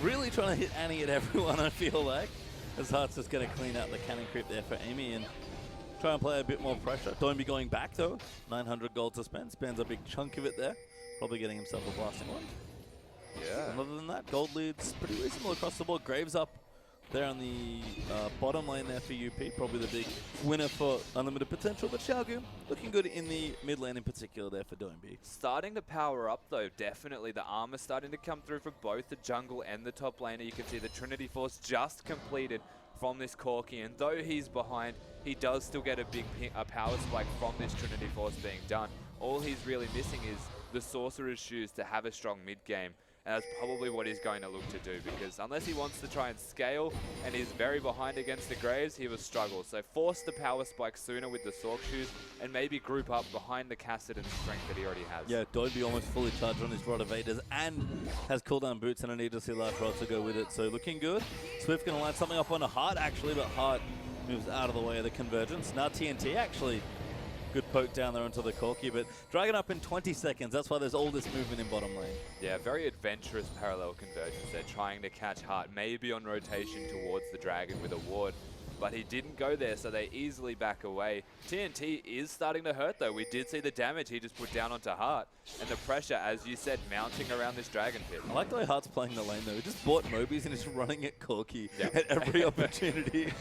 really trying to hit Annie at everyone, I feel like. As Heart's just going to clean out the cannon creep there for Amy and try and play a bit more pressure. Doinby going back though. 900 gold to spend. Spends a big chunk of it there. Probably getting himself a blasting one. Yeah. And other than that, gold leads pretty reasonable across the board. Graves up there on the bottom lane there for UP. Probably the big winner for unlimited potential. But Xiaogu looking good in the mid lane in particular there for Doinby. Starting to power up though, definitely. The armor starting to come through for both the jungle and the top laner. You can see the Trinity Force just completed from this Corki, and though he's behind, he does still get a big power spike from this Trinity Force being done. All he's really missing is the Sorcerer's Shoes to have a strong mid game, and that's probably what he's going to look to do, because unless he wants to try and scale and he's very behind against the Graves, he will struggle. So force the power spike sooner with the Sorc Shoes and maybe group up behind the Cassidy strength that he already has. Yeah, Doinby almost fully charged on his Rod Evaders and has cooldown boots and a needlessly large rod to go with it. So looking good. Swift going to line something up on a Heart actually, but Heart moves out of the way of the convergence. Now TNT actually. Good poke down there onto the Corki, but Dragon up in 20 seconds. That's why there's all this movement in bottom lane. Yeah, very adventurous parallel convergence. They're trying to catch Heart, maybe on rotation towards the Dragon with a ward, but he didn't go there, so they easily back away. TNT is starting to hurt, though. We did see the damage he just put down onto Heart, and the pressure, as you said, mounting around this Dragon pit. I like the way Heart's playing the lane, though. He just bought Mobies and is running at Corki at every opportunity.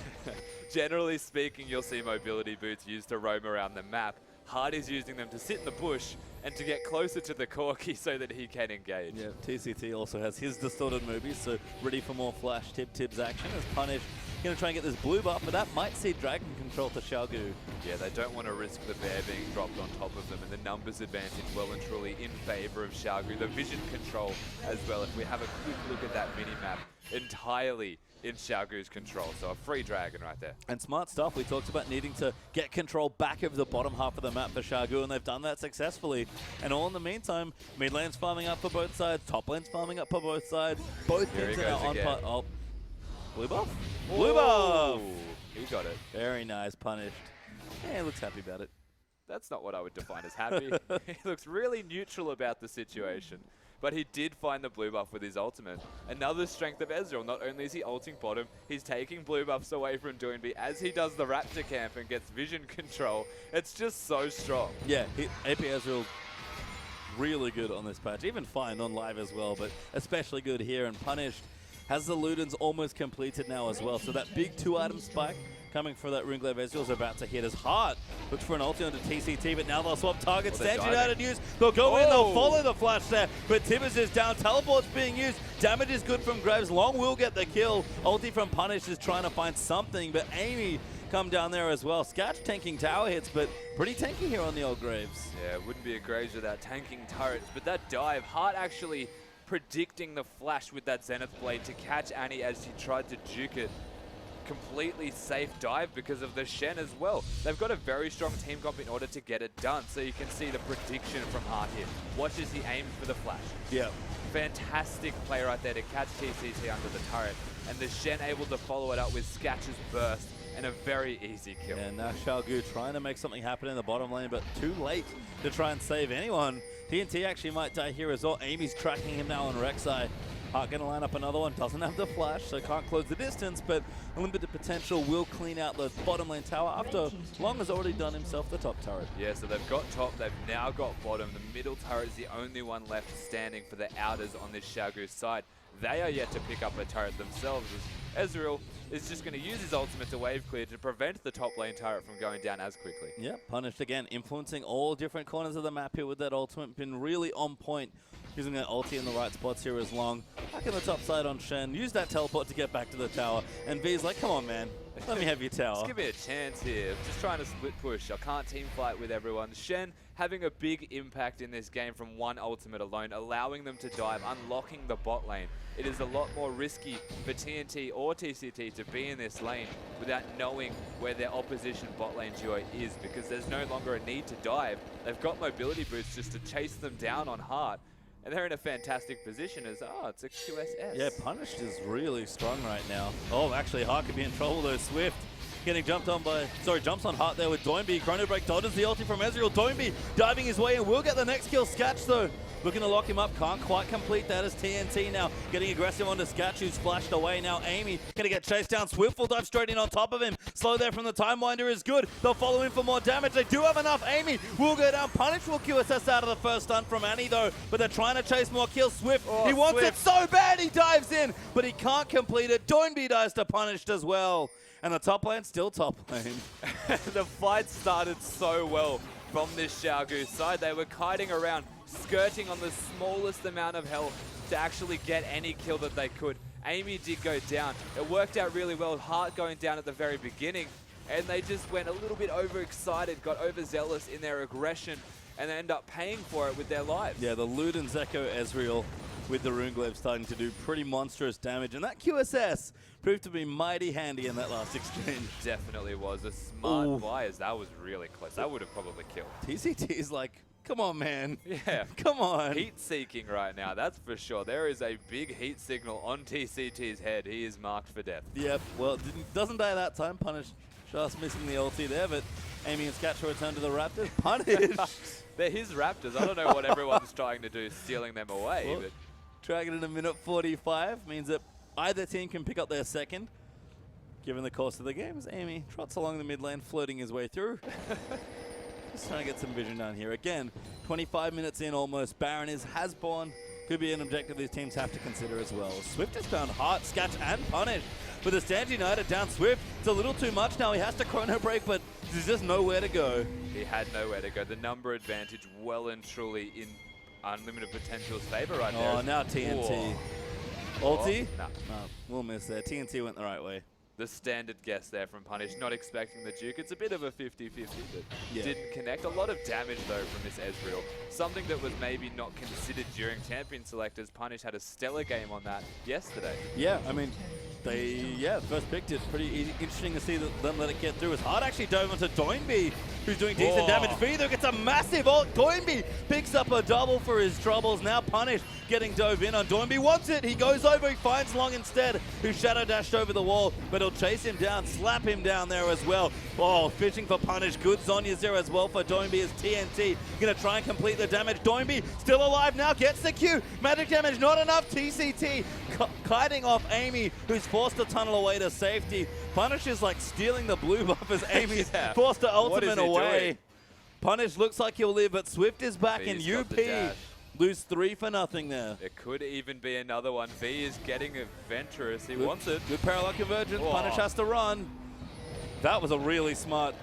Generally speaking, you'll see mobility boots used to roam around the map. Heart is using them to sit in the bush and to get closer to the Corki so that he can engage. Yeah, TCT also has his distorted movies, so ready for more flash Tibbs action as Punish. Going to try and get this blue buff, but that might see Dragon control to Xiaogu. Yeah, they don't want to risk the bear being dropped on top of them, and the numbers advantage well and truly in favor of Xiaogu. The vision control as well. If we have a quick look at that mini-map, entirely in Xiaogu's control. So a free Dragon right there. And smart stuff. We talked about needing to get control back of the bottom half of the map for Xiaogu, and they've done that successfully. And all in the meantime, mid lane's farming up for both sides, top lane's farming up for both sides. Both pins are on part. Oh, blue buff? Whoa. Blue buff! He got it. Very nice, Punished. Yeah, he looks happy about it. That's not what I would define as happy. He looks really neutral about the situation. But he did find the blue buff with his ultimate. Another strength of Ezreal. Not only is he ulting bottom, he's taking blue buffs away from Doinby as he does the Raptor camp and gets vision control. It's just so strong. Yeah, AP Ezreal really good on this patch. Even fine on live as well, but especially good here. And Punished has the Ludens almost completed now as well. So that big 2-item spike coming for that Rune Glaive Ezreal is about to hit his Heart. Looks for an ulti onto TCT, but now they'll swap targets. Stand United use. They'll go in, they'll follow the flash there, but Tibbers is down. Teleport's being used. Damage is good from Graves. Long will get the kill. Ulti from Punish is trying to find something, but Amy come down there as well. Scatch tanking tower hits, but pretty tanky here on the old Graves. Yeah, it wouldn't be a Graves without tanking turrets, but that dive, Heart actually predicting the flash with that Zenith Blade to catch Annie as he tried to juke it. Completely safe dive because of the Shen as well. They've got a very strong team comp in order to get it done, so you can see the prediction from Heart here. Watch as he aims for the flash. Yeah. Fantastic play right there to catch TCT under the turret, and the Shen able to follow it up with Scatch's burst and a very easy kill. And now Xiaogu trying to make something happen in the bottom lane, but too late to try and save anyone. TNT actually might die here as well. Amy's tracking him now on Rek'Sai. Hart going to line up another one. Doesn't have the flash, so can't close the distance, but limited potential will clean out the bottom lane tower after Long has already done himself the top turret. Yeah, so they've got top, they've now got bottom. The middle turret is the only one left standing for the outers on this Xiaogu side. They are yet to pick up a turret themselves, as Ezreal is just going to use his ultimate to wave clear to prevent the top lane turret from going down as quickly. Yeah, punished again, influencing all different corners of the map here with that ultimate. Been really on point, using that ulti in the right spots here as Long. Back in the top side on Shen, use that teleport to get back to the tower. And V's like, come on, man, let me have your tower. Just give me a chance here. Just trying to split push. I can't team fight with everyone. Shen having a big impact in this game from one ultimate alone, allowing them to dive, unlocking the bot lane. It is a lot more risky for TNT or TCT to be in this lane without knowing where their opposition bot lane duo is, because there's no longer a need to dive. They've got mobility boots just to chase them down on Hart. And they're in a fantastic position as, it's a QSS. Yeah, Punished is really strong right now. Oh, actually, Hart could be in trouble though. Swift getting jumped on by, jumps on Hart there with Doinby. Chrono Break dodges the ulti from Ezreal. Doinby diving his way and will get the next kill. Sketch though, looking to lock him up. Can't quite complete that as TNT now getting aggressive onto Sketch, who's flashed away now. Amy gonna get chased down. Swift will dive straight in on top of him. Slow there from the Time Winder is good. They'll follow in for more damage. They do have enough. Amy will go down. Punish will QSS out of the first stun from Annie though, but they're trying to chase more kills. Swift, he wants it so bad. He dives in, but he can't complete it. Doinby dies to Punished as well. And the top lane, still top lane. The fight started so well from this Xiaogu side. They were kiting around, skirting on the smallest amount of health to actually get any kill that they could. Amy did go down. It worked out really well. Hart going down at the very beginning. And they just went a little bit overexcited, got overzealous in their aggression, and they end up paying for it with their lives. Yeah, the Luden Zeko Ezreal with the Runeglaive starting to do pretty monstrous damage. And that QSS proved to be mighty handy in that last exchange. Definitely was. A smart buy, as that was really close. That would have probably killed. TCT is like, come on, man. Yeah. Come on. Heat seeking right now, that's for sure. There is a big heat signal on TCT's head. He is marked for death. Yep, well, doesn't die that time. Punish just missing the ulti there, but Amy and Sketch return to the Raptors. Punish. They're his Raptors. I don't know what everyone's trying to do, stealing them away. Well, but Dragon in a minute 45 means that either team can pick up their second. Given the course of the game, as Amy trots along the mid lane, floating his way through. Just trying to get some vision down here. Again, 25 minutes in almost. Baron has born. Could be an objective these teams have to consider as well. Swift has found Hart, Sketch, and Punish. With the Stand United down Swift, it's a little too much now. He has to Chrono Break, but there's just nowhere to go. He had nowhere to go. The number advantage well and truly in Unlimited Potential's favor right there. Oh, now TNT. Ulti? No. No, we'll miss there. TNT went the right way. The standard guess there from Punish, not expecting the Duke. It's a bit of a 50-50, but didn't connect. A lot of damage, though, from this Ezreal. Something that was maybe not considered during Champion Select, as Punish had a stellar game on that yesterday. Yeah, I mean, they, first picked it. Pretty interesting to see them let it get through. As Hard actually dove onto Doinby, who's doing decent damage. Feather gets a massive ult. Doinby picks up a double for his troubles. Now Punish getting dove in on. Doinby wants it. He goes over. He finds Long instead, who shadow dashed over the wall, but he'll chase him down, slap him down there as well. Oh, fishing for Punish. Good Zhonya's there as well for Doinby as TNT. Gonna try and complete the damage. Doinby still alive now. Gets the Q. Magic damage not enough. TCT kiting off Amy, who's forced to tunnel away to safety. Punish is like stealing the blue buff as Amy's forced to ultimate away. Doing? Punish looks like he'll live, but Swift is back in UP. Lose 3-0 there. It could even be another one. V is getting adventurous. He wants it. Good parallel convergence. Punish has to run. That was a really smart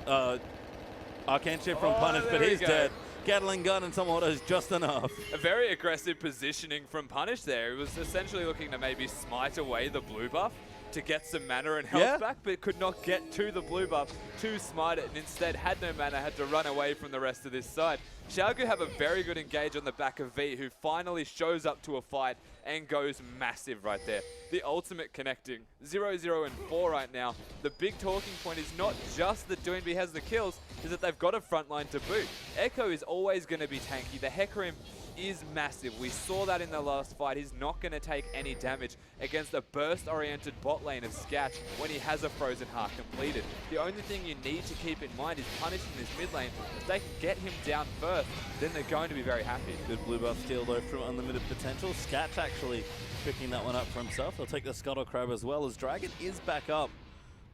arcane shift from Punish, but he's dead. Gatling gun and some autos just enough. A very aggressive positioning from Punish there. He was essentially looking to maybe smite away the blue buff to get some mana and health back, but could not get to the blue buff to smite it, and instead had no mana, had to run away from the rest of this side. Xiaogu have a very good engage on the back of V, who finally shows up to a fight and goes massive right there. The ultimate connecting. 0-0 and 4 right now. The big talking point is not just that Doinby has the kills, is that they've got a front line to boot. Echo is always going to be tanky. The Hecarim is massive. We saw that in the last fight. He's not going to take any damage against a burst-oriented bot lane of Skach when he has a Frozen Heart completed. The only thing you need to keep in mind is punishing this mid lane. If they can get him down first, then they're going to be very happy. Good blue buff steal though from Unlimited Potential. Skach actually picking that one up for himself. He'll take the Scuttle Crab as well, as Dragon is back up.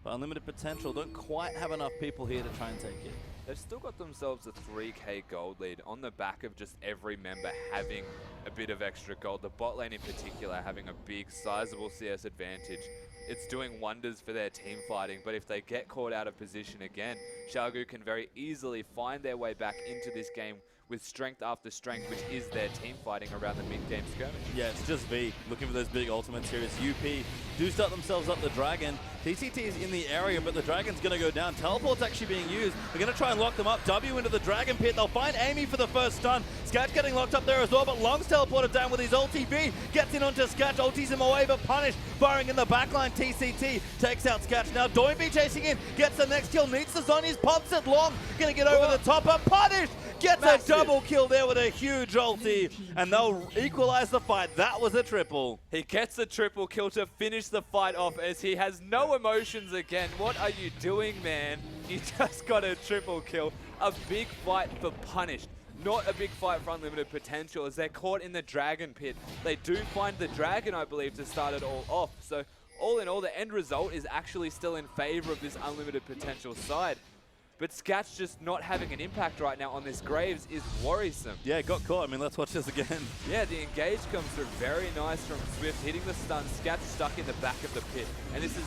But Unlimited Potential don't quite have enough people here to try and take it. They've still got themselves a 3k gold lead on the back of just every member having a bit of extra gold. The bot lane in particular having a big, sizable CS advantage. It's doing wonders for their team fighting, but if they get caught out of position again, Xiaogu can very easily find their way back into this game with strength after strength, which is their team fighting around the mid-game skirmish. Yeah, it's just V looking for those big ultimates here. As UP do start themselves up the Dragon. TCT is in the area, but the Dragon's going to go down. Teleport's actually being used. They're going to try and lock them up. W into the Dragon Pit. They'll find Amy for the first stun. Skach getting locked up there as well, but Long's teleported down with his ulti. V gets in onto Skach, ultis him away, but Punish firing in the backline. TCT takes out Skach. Now Doinby chasing in, gets the next kill, needs the Zhonya's, pops it. Long going to get over the top, but Punish gets a double kill there with a huge ulti, and they'll equalize the fight. That was a triple. He gets the triple kill to finish the fight off as he has no emotions again. What are you doing, man? You just got a triple kill. A big fight for Punished. Not a big fight for Unlimited Potential as they're caught in the Dragon Pit. They do find the Dragon, I believe, to start it all off. So all in all, the end result is actually still in favor of this Unlimited Potential side. But Skach just not having an impact right now on this Graves is worrisome. Yeah, got caught. I mean, let's watch this again. Yeah, the engage comes through very nice from Swift, hitting the stun. Skach stuck in the back of the pit. And this is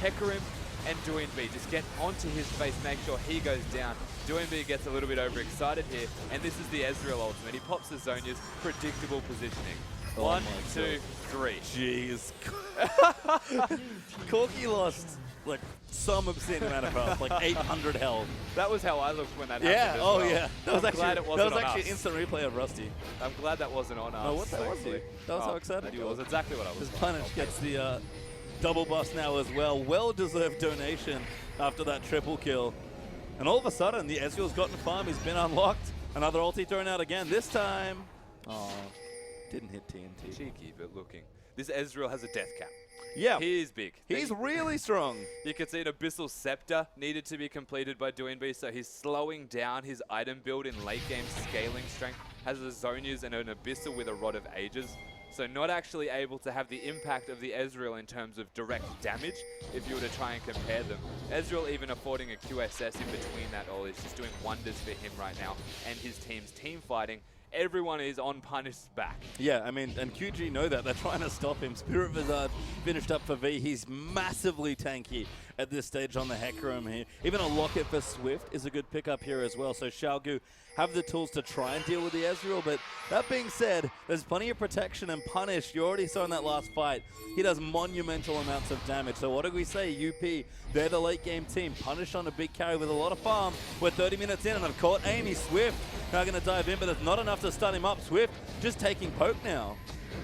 Hecarim and Doinby. Just get onto his face, make sure he goes down. Doinby gets a little bit overexcited here. And this is the Ezreal ultimate. He pops the Zhonya's predictable positioning. Oh 1, 2, 3. Jeez. Corki lost like some obscene amount of health, like 800 health. That was how I looked when that happened as well. Yeah. That was actually on an instant replay of Rusty. I'm glad that wasn't on us. Oh, what that was he? That was how excited you was. Exactly what I was. His Punish gets the double bust now as well. Well-deserved donation after that triple kill. And all of a sudden, the Ezreal's gotten farm. He's been unlocked. Another ulti thrown out again. This time, didn't hit TNT. Cheeky, but looking. This Ezreal has a death cap. Yeah. He is big. He's really strong. You can see an Abyssal Scepter needed to be completed by Doinby, so he's slowing down his item build in late game scaling strength. Has a Zhonya's and an Abyssal with a Rod of Ages. So not actually able to have the impact of the Ezreal in terms of direct damage if you were to try and compare them. Ezreal even affording a QSS in between that all is just doing wonders for him right now and his team's team fighting. Everyone is on Punish's back. Yeah, I mean, and QG know that. They're trying to stop him. Spirit Vizard finished up for V. He's massively tanky at this stage on the Hecarim here. Even a Locket for Swift is a good pickup here as well. So Xiaogu have the tools to try and deal with the Ezreal. But that being said, there's plenty of protection and Punish. You already saw in that last fight, he does monumental amounts of damage. So what do we say? UP, they're the late game team. Punish on a big carry with a lot of farm. We're 30 minutes in and I've caught Amy. Swift now going to dive in, but there's not enough to stun him up. Swift just taking poke now.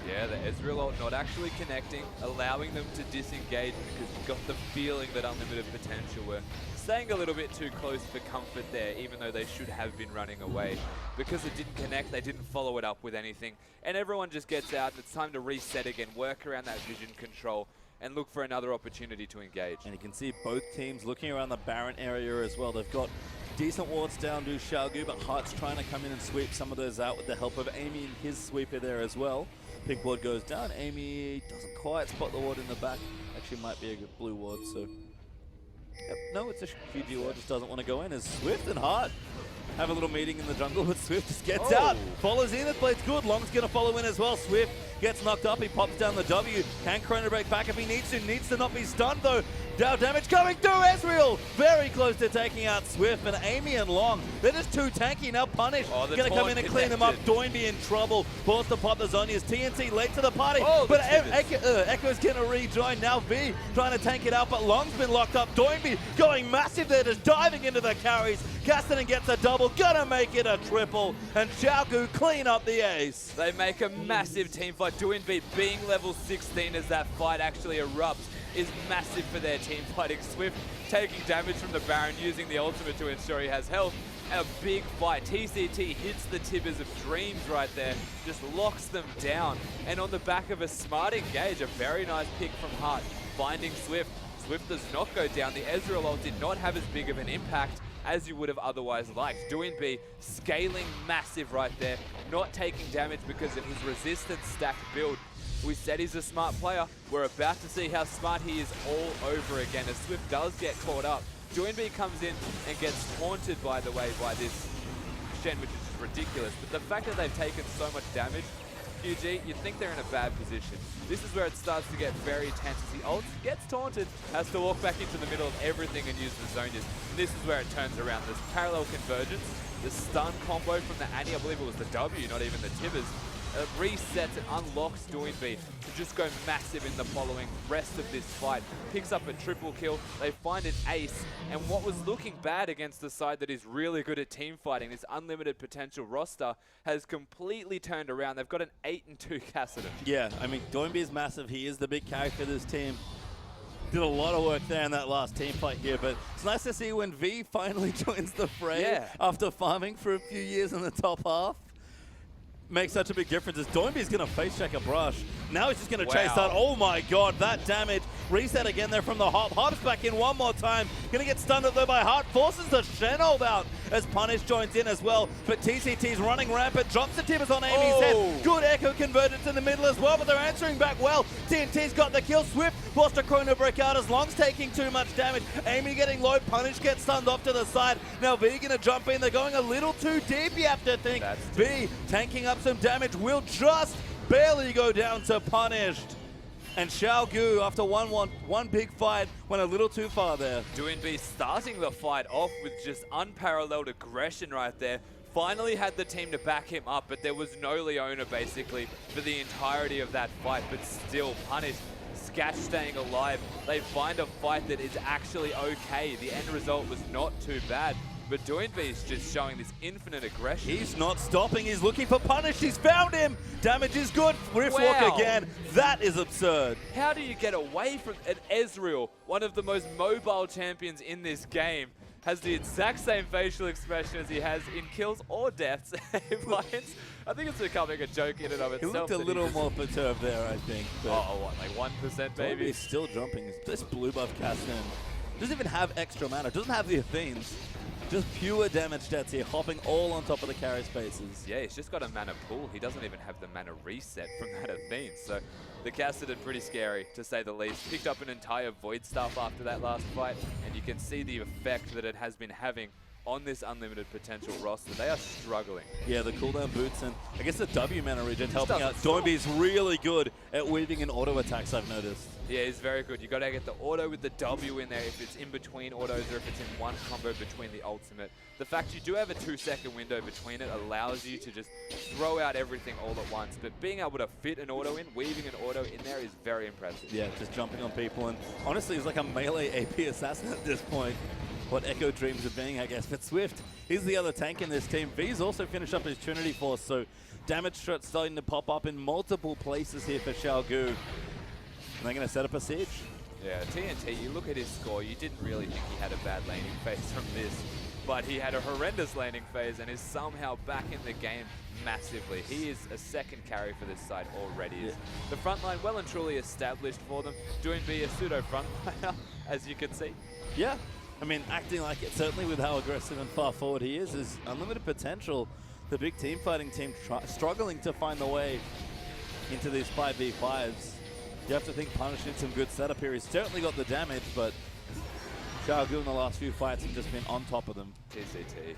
Yeah, the Ezreal ult not actually connecting, allowing them to disengage because you got the feeling that Unlimited Potential were staying a little bit too close for comfort there, even though they should have been running away. Because it didn't connect, they didn't follow it up with anything. And everyone just gets out. It's time to reset again, work around that vision control, and look for another opportunity to engage. And you can see both teams looking around the Baron area as well. They've got decent wards down to Xiaogu, but Heart's trying to come in and sweep some of those out with the help of Amy and his sweeper there as well. Pink ward goes down. Amy doesn't quite spot the ward in the back. Actually might be a good blue ward, so... Yep, no, it's a QG ward, just doesn't want to go in. As Swift and Heart have a little meeting in the jungle, but Swift just gets out. Follows in, it plays good. Long's going to follow in as well. Swift gets knocked up, he pops down the W. Can Chrono break back if he needs to not be stunned though. Dow damage coming through. Ezreal very close to taking out Swift, and Amy and Long, they're just too tanky. Now Punish going to come in and clean them up. Doinby in trouble, forced to pop the Zhonya's. TNT late to the party, but Echo's going to rejoin. Now V trying to tank it out, but Long's been locked up. Doinby going massive there, just diving into the carries. Castanen gets a double, gonna make it a triple, and Xiaogu clean up the ace. They make a massive team fight. Doinby being level 16 as that fight actually erupts. is massive for their team fighting. Swift taking damage from the Baron, using the ultimate to ensure he has health. And a big fight. TCT hits the Tibbers of Dreams right there, just locks them down. And on the back of a smart engage, a very nice pick from Hart, finding Swift. Swift does not go down. The Ezreal ult did not have as big of an impact as you would have otherwise liked. Doinb scaling massive right there, not taking damage because of his resistance stacked build. We said he's a smart player. We're about to see how smart he is all over again as Swift does get caught up. Doinb comes in and gets taunted, by the way, by this Shen, which is just ridiculous. But the fact that they've taken so much damage, QG, you'd think they're in a bad position. This is where it starts to get very tense. As the ult gets taunted, has to walk back into the middle of everything and use the Zonias. And this is where it turns around. This parallel convergence, the stun combo from the Annie, I believe it was the W, not even the Tibbers, resets and unlocks Doinb to just go massive in the following rest of this fight. Picks up a triple kill, they find an ace, and what was looking bad against the side that is really good at team fighting, this unlimited potential roster, has completely turned around. They've got an 8-2 Kassadin. Yeah, I mean, Doinb is massive. He is the big character of this team. Did a lot of work there in that last team fight here, but it's nice to see when V finally joins the fray after farming for a few years in the top half. Makes such a big difference as Doinb's going to face check a brush. Now he's just going to chase out. Oh my god, that damage. Reset again there from the Hop. Hop's back in one more time. Going to get stunned up though by Hart. Forces the Shen hold out as Punish joins in as well. But TCT's running rampant. Drops the Tibbers on Amy's head. Good echo convergence in the middle as well, but they're answering back well. TNT's got the kill. Swift forced a Chrono Break out as Long's taking too much damage. Amy getting low. Punish gets stunned off to the side. Now V going to jump in. They're going a little too deep, you have to think. V tanking up some damage, will just barely go down to Punished. And Xiaogu, after one big fight, went a little too far there. Doinb starting the fight off with just unparalleled aggression right there. Finally had the team to back him up, but there was no Leona basically for the entirety of that fight, but still Punished. Sketch staying alive. They find a fight that is actually okay. The end result was not too bad. But Doinb is just showing this infinite aggression. He's not stopping. He's looking for Punish. He's found him. Damage is good. Riftwalk again. That is absurd. How do you get away from an Ezreal, one of the most mobile champions in this game, has the exact same facial expression as he has in kills or deaths? I think it's becoming a joke in and of itself. He looked a little more perturbed there, I think. Oh, what, like 1% maybe? He's still jumping. This blue buff Kassadin doesn't even have extra mana. Doesn't have the Athenes. Just pure damage stats here, hopping all on top of the carry spaces. Yeah, he's just got a mana pool. He doesn't even have the mana reset from that Athene. So the Kassadin pretty scary, to say the least. Picked up an entire Void Staff after that last fight, and you can see the effect that it has been having on this unlimited potential roster. They are struggling. Yeah, the cooldown boots and I guess the W mana regen helping out. Doinb's really good at weaving in auto attacks, I've noticed. Yeah, he's very good. You got to get the auto with the W in there if it's in between autos or if it's in one combo between the ultimate. The fact you do have a 2-second window between it allows you to just throw out everything all at once. But being able to fit an auto in, weaving an auto in there is very impressive. Yeah, just jumping on people. And honestly, he's like a melee AP assassin at this point. What Echo dreams of being, I guess. But Swift, he's the other tank in this team. V's also finished up his Trinity Force, so damage starting to pop up in multiple places here for Xiaogu. And they're going to set up a siege. Yeah, TNT, you look at his score, you didn't really think he had a bad laning phase from this, but he had a horrendous laning phase and is somehow back in the game massively. He is a second carry for this side already. Yeah. The front line well and truly established for them. Doinb a pseudo front liner, as you can see. Yeah. I mean, acting like it, certainly with how aggressive and far forward he is unlimited potential. The big team fighting team struggling to find the way into these 5v5s. You have to think Punish did some good setup here. He's certainly got the damage, but Xiaogu in the last few fights have just been on top of them. TCT.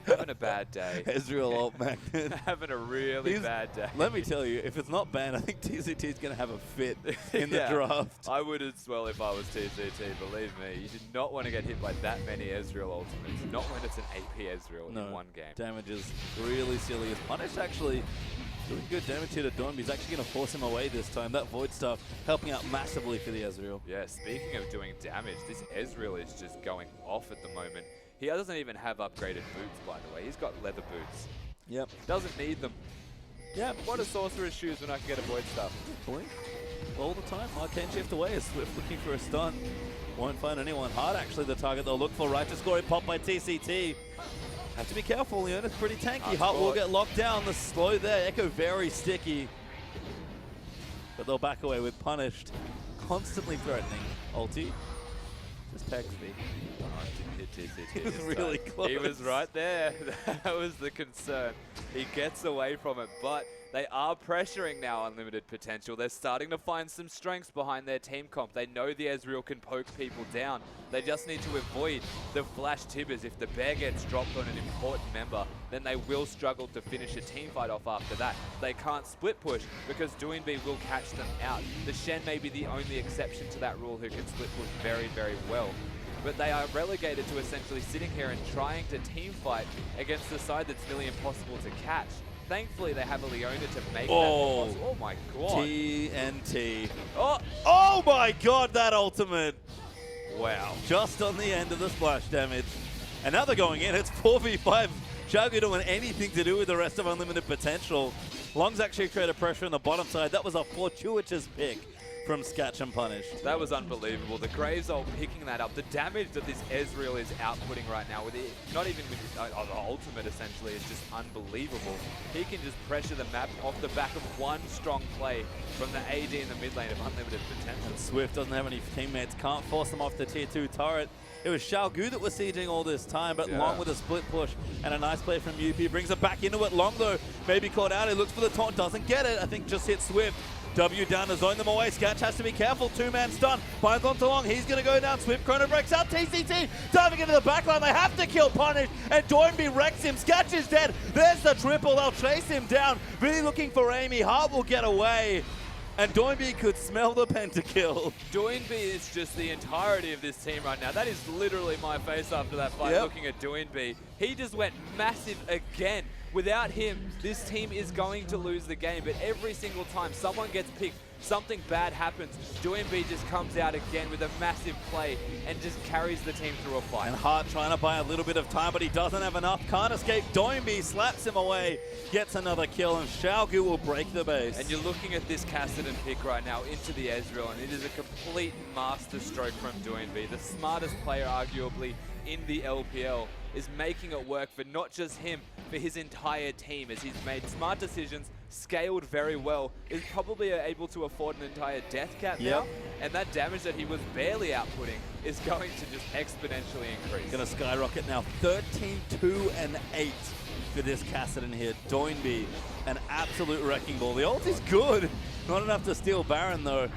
Having a bad day. Ezreal ult magnet. Having a really bad day. Let me tell you, if it's not banned, I think TCT is going to have a fit in the draft. I would as well if I was TCT, believe me. You did not want to get hit by that many Ezreal ultimates, not when it's an AP Ezreal in one game. Damage is really silly. As Punish actually doing good damage here to Doinb. He's actually going to force him away this time. That Void Staff helping out massively for the Ezreal. Yeah, speaking of doing damage, this Ezreal is just going off at the moment. He doesn't even have upgraded boots, by the way. He's got leather boots. Yep. Doesn't need them. Yeah, but what are Sorcerer's shoes when I can get a Void Staff? Blink. all the time. Arcane shift away as Swift looking for a stun. Won't find anyone. Hard actually the target they'll look for. Right to score it, popped by TCT. Have to be careful, Leona's pretty tanky. Hart will get locked down. The slow there. Echo very sticky. But they'll back away with Punished. Constantly threatening. Ulti. Just pegs me. He was really close. He was right there. That was the concern. He gets away from it, but they are pressuring now Unlimited Potential. They're starting to find some strengths behind their team comp. They know the Ezreal can poke people down. They just need to avoid the flash tibbers. If the bear gets dropped on an important member, then they will struggle to finish a team fight off after that. They can't split push because Doinb will catch them out. The Shen may be the only exception to that rule who can split push very, very well. But they are relegated to essentially sitting here and trying to team fight against the side that's nearly impossible to catch. Thankfully, they have a Leona to make that more possible. Oh my god. TNT. Oh my god, that ultimate. Wow. Just on the end of the splash damage. And now they're going in. It's 4v5. Xiaogu don't want anything to do with the rest of Unlimited Potential. Long's actually created pressure on the bottom side. That was a fortuitous pick from Sketch and Punished. That was unbelievable. The Graves are picking that up. The damage that this Ezreal is outputting right now, with it, not even with the ultimate essentially, is just unbelievable. He can just pressure the map off the back of one strong play from the AD in the mid lane of Unlimited Potential. And Swift doesn't have any teammates, can't force them off the tier 2 turret. It was Xiaogu that was sieging all this time, but Long with a split push and a nice play from UP brings it back into it. Long though, maybe caught out, he looks for the taunt, doesn't get it. I think just hit Swift. W down to zone them away. Sketch has to be careful. Two-man stun. Binds onto Long. He's going to go down. Swift chrono breaks out. TCT diving into the backline. They have to kill Punish. And Doinb wrecks him. Sketch is dead. There's the triple. They'll chase him down. Really looking for Amy. Hart will get away. And Doinb could smell the pentakill. Doinb is just the entirety of this team right now. That is literally my face after that fight, looking at Doinb. He just went massive again. Without him, this team is going to lose the game. But every single time someone gets picked, something bad happens. Doinb just comes out again with a massive play and just carries the team through a fight. And Hart trying to buy a little bit of time, but he doesn't have enough. Can't escape. Doinb slaps him away, gets another kill, and Xiaogu will break the base. And you're looking at this Kassadin pick right now into the Ezreal, and it is a complete masterstroke from Doinb. The smartest player, arguably, in the LPL, is making it work for not just him, for his entire team, as he's made smart decisions, scaled very well, is probably able to afford an entire death cap now, and that damage that he was barely outputting is going to just exponentially increase. Gonna skyrocket now. 13-2-8 for this Kassadin here. Doinb, an absolute wrecking ball. The ult is good. Not enough to steal Baron though.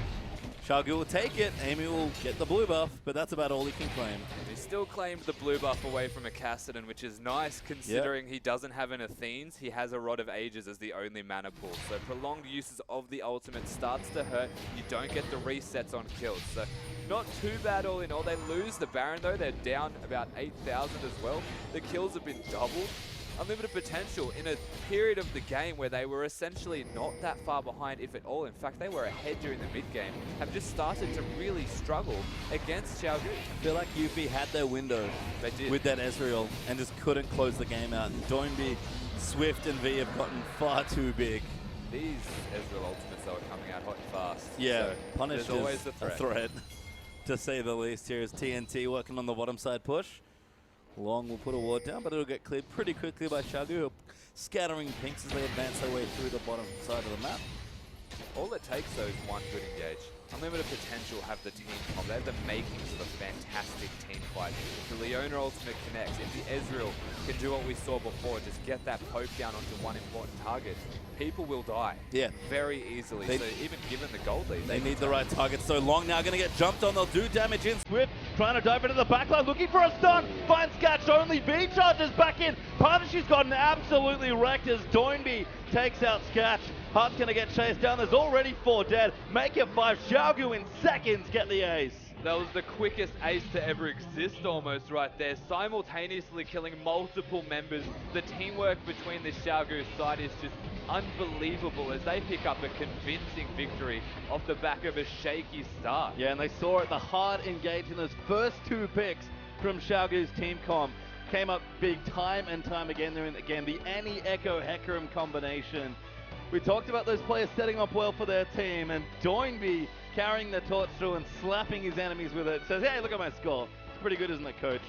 Xiaogu will take it. Amy will get the blue buff, but that's about all he can claim. He still claimed the blue buff away from a Kassadin, which is nice considering he doesn't have an Athene's. He has a Rod of Ages as the only mana pool. So prolonged uses of the ultimate starts to hurt. You don't get the resets on kills. So not too bad all in all. They lose the Baron though. They're down about 8,000 as well. The kills have been doubled. Unlimited Potential in a period of the game where they were essentially not that far behind, if at all. In fact, they were ahead during the mid-game, have just started to really struggle against Xiaogu. I feel like UP had their window with that Ezreal and just couldn't close the game out. Doinb, Swift, and V have gotten far too big. These Ezreal ultimates, though, are coming out hot and fast. Yeah, so Punish is always a threat, to say the least. Here is TNT working on the bottom side push. Long will put a ward down, but it'll get cleared pretty quickly by Xiaogu, scattering pinks as they advance their way through the bottom side of the map. All it takes, though, is one good engage. Unlimited Potential have the team comp. They have the makings of a fantastic team fight. The Leona ultimate connects. If the Ezreal can do what we saw before, just get that poke down onto one important target, people will die very easily. So even given the gold lead, they need the right target. So Long now going to get jumped on. They'll do damage in. Swift trying to dive into the backline, looking for a stun. Finds Sketch, only B charges back in. Punish has gotten absolutely wrecked as Doinb takes out Sketch. Hart's going to get chased down. There's already 4 dead. Make it 5. Xiaogu in seconds get the ace. That was the quickest ace to ever exist almost right there. Simultaneously killing multiple members. The teamwork between the Xiaogu side is just unbelievable as they pick up a convincing victory off the back of a shaky start. Yeah, and they saw it, the hard engage in those first 2 picks from Xiaogu's team comp. Came up big time and time again. They're in the game. The Annie Echo Hecarim combination We talked about those players setting up well for their team, and Doinby carrying the torch through and slapping his enemies with it. Says, hey, look at my score. It's pretty good, isn't it, coach?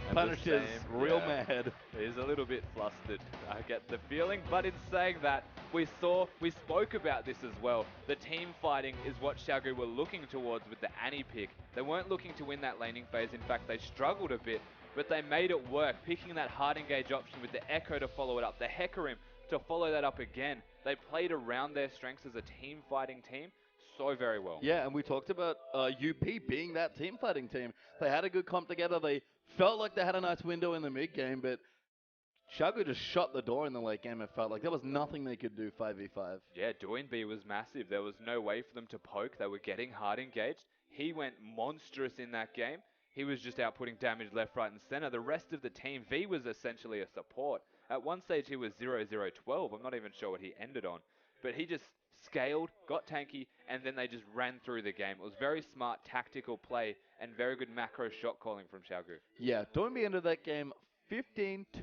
And Punishes real yeah, mad. He's a little bit flustered, I get the feeling. But in saying that, we spoke about this as well. The team fighting is what Xiaogu were looking towards with the Annie pick. They weren't looking to win that laning phase. In fact, they struggled a bit, but they made it work, picking that hard engage option with the Echo to follow it up, the Hecarim to follow that up again. They played around their strengths as a team fighting team so very well. Yeah, and we talked about UP being that team fighting team. They had a good comp together. They felt like they had a nice window in the mid game, but Xiaogu just shut the door in the late game. It felt like there was nothing they could do 5v5. Yeah, Doinby was massive. There was no way for them to poke. They were getting hard engaged. He went monstrous in that game. He was just outputting damage left, right, and center. The rest of the team, V was essentially a support. At one stage, he was 0-0-12. I'm not even sure what he ended on. But he just scaled, got tanky, and then they just ran through the game. It was very smart tactical play and very good macro shot calling from Xiaogu. Yeah, Doinby ended that game 15-2-11.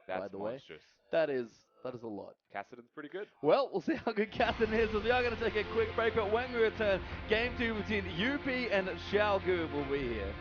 That's by the monstrous. way, that is a lot. Cassidy's pretty good. Well, we'll see how good Catherine is. We are going to take a quick break, but when we return, game 2 between UP and Xiaogu will be here.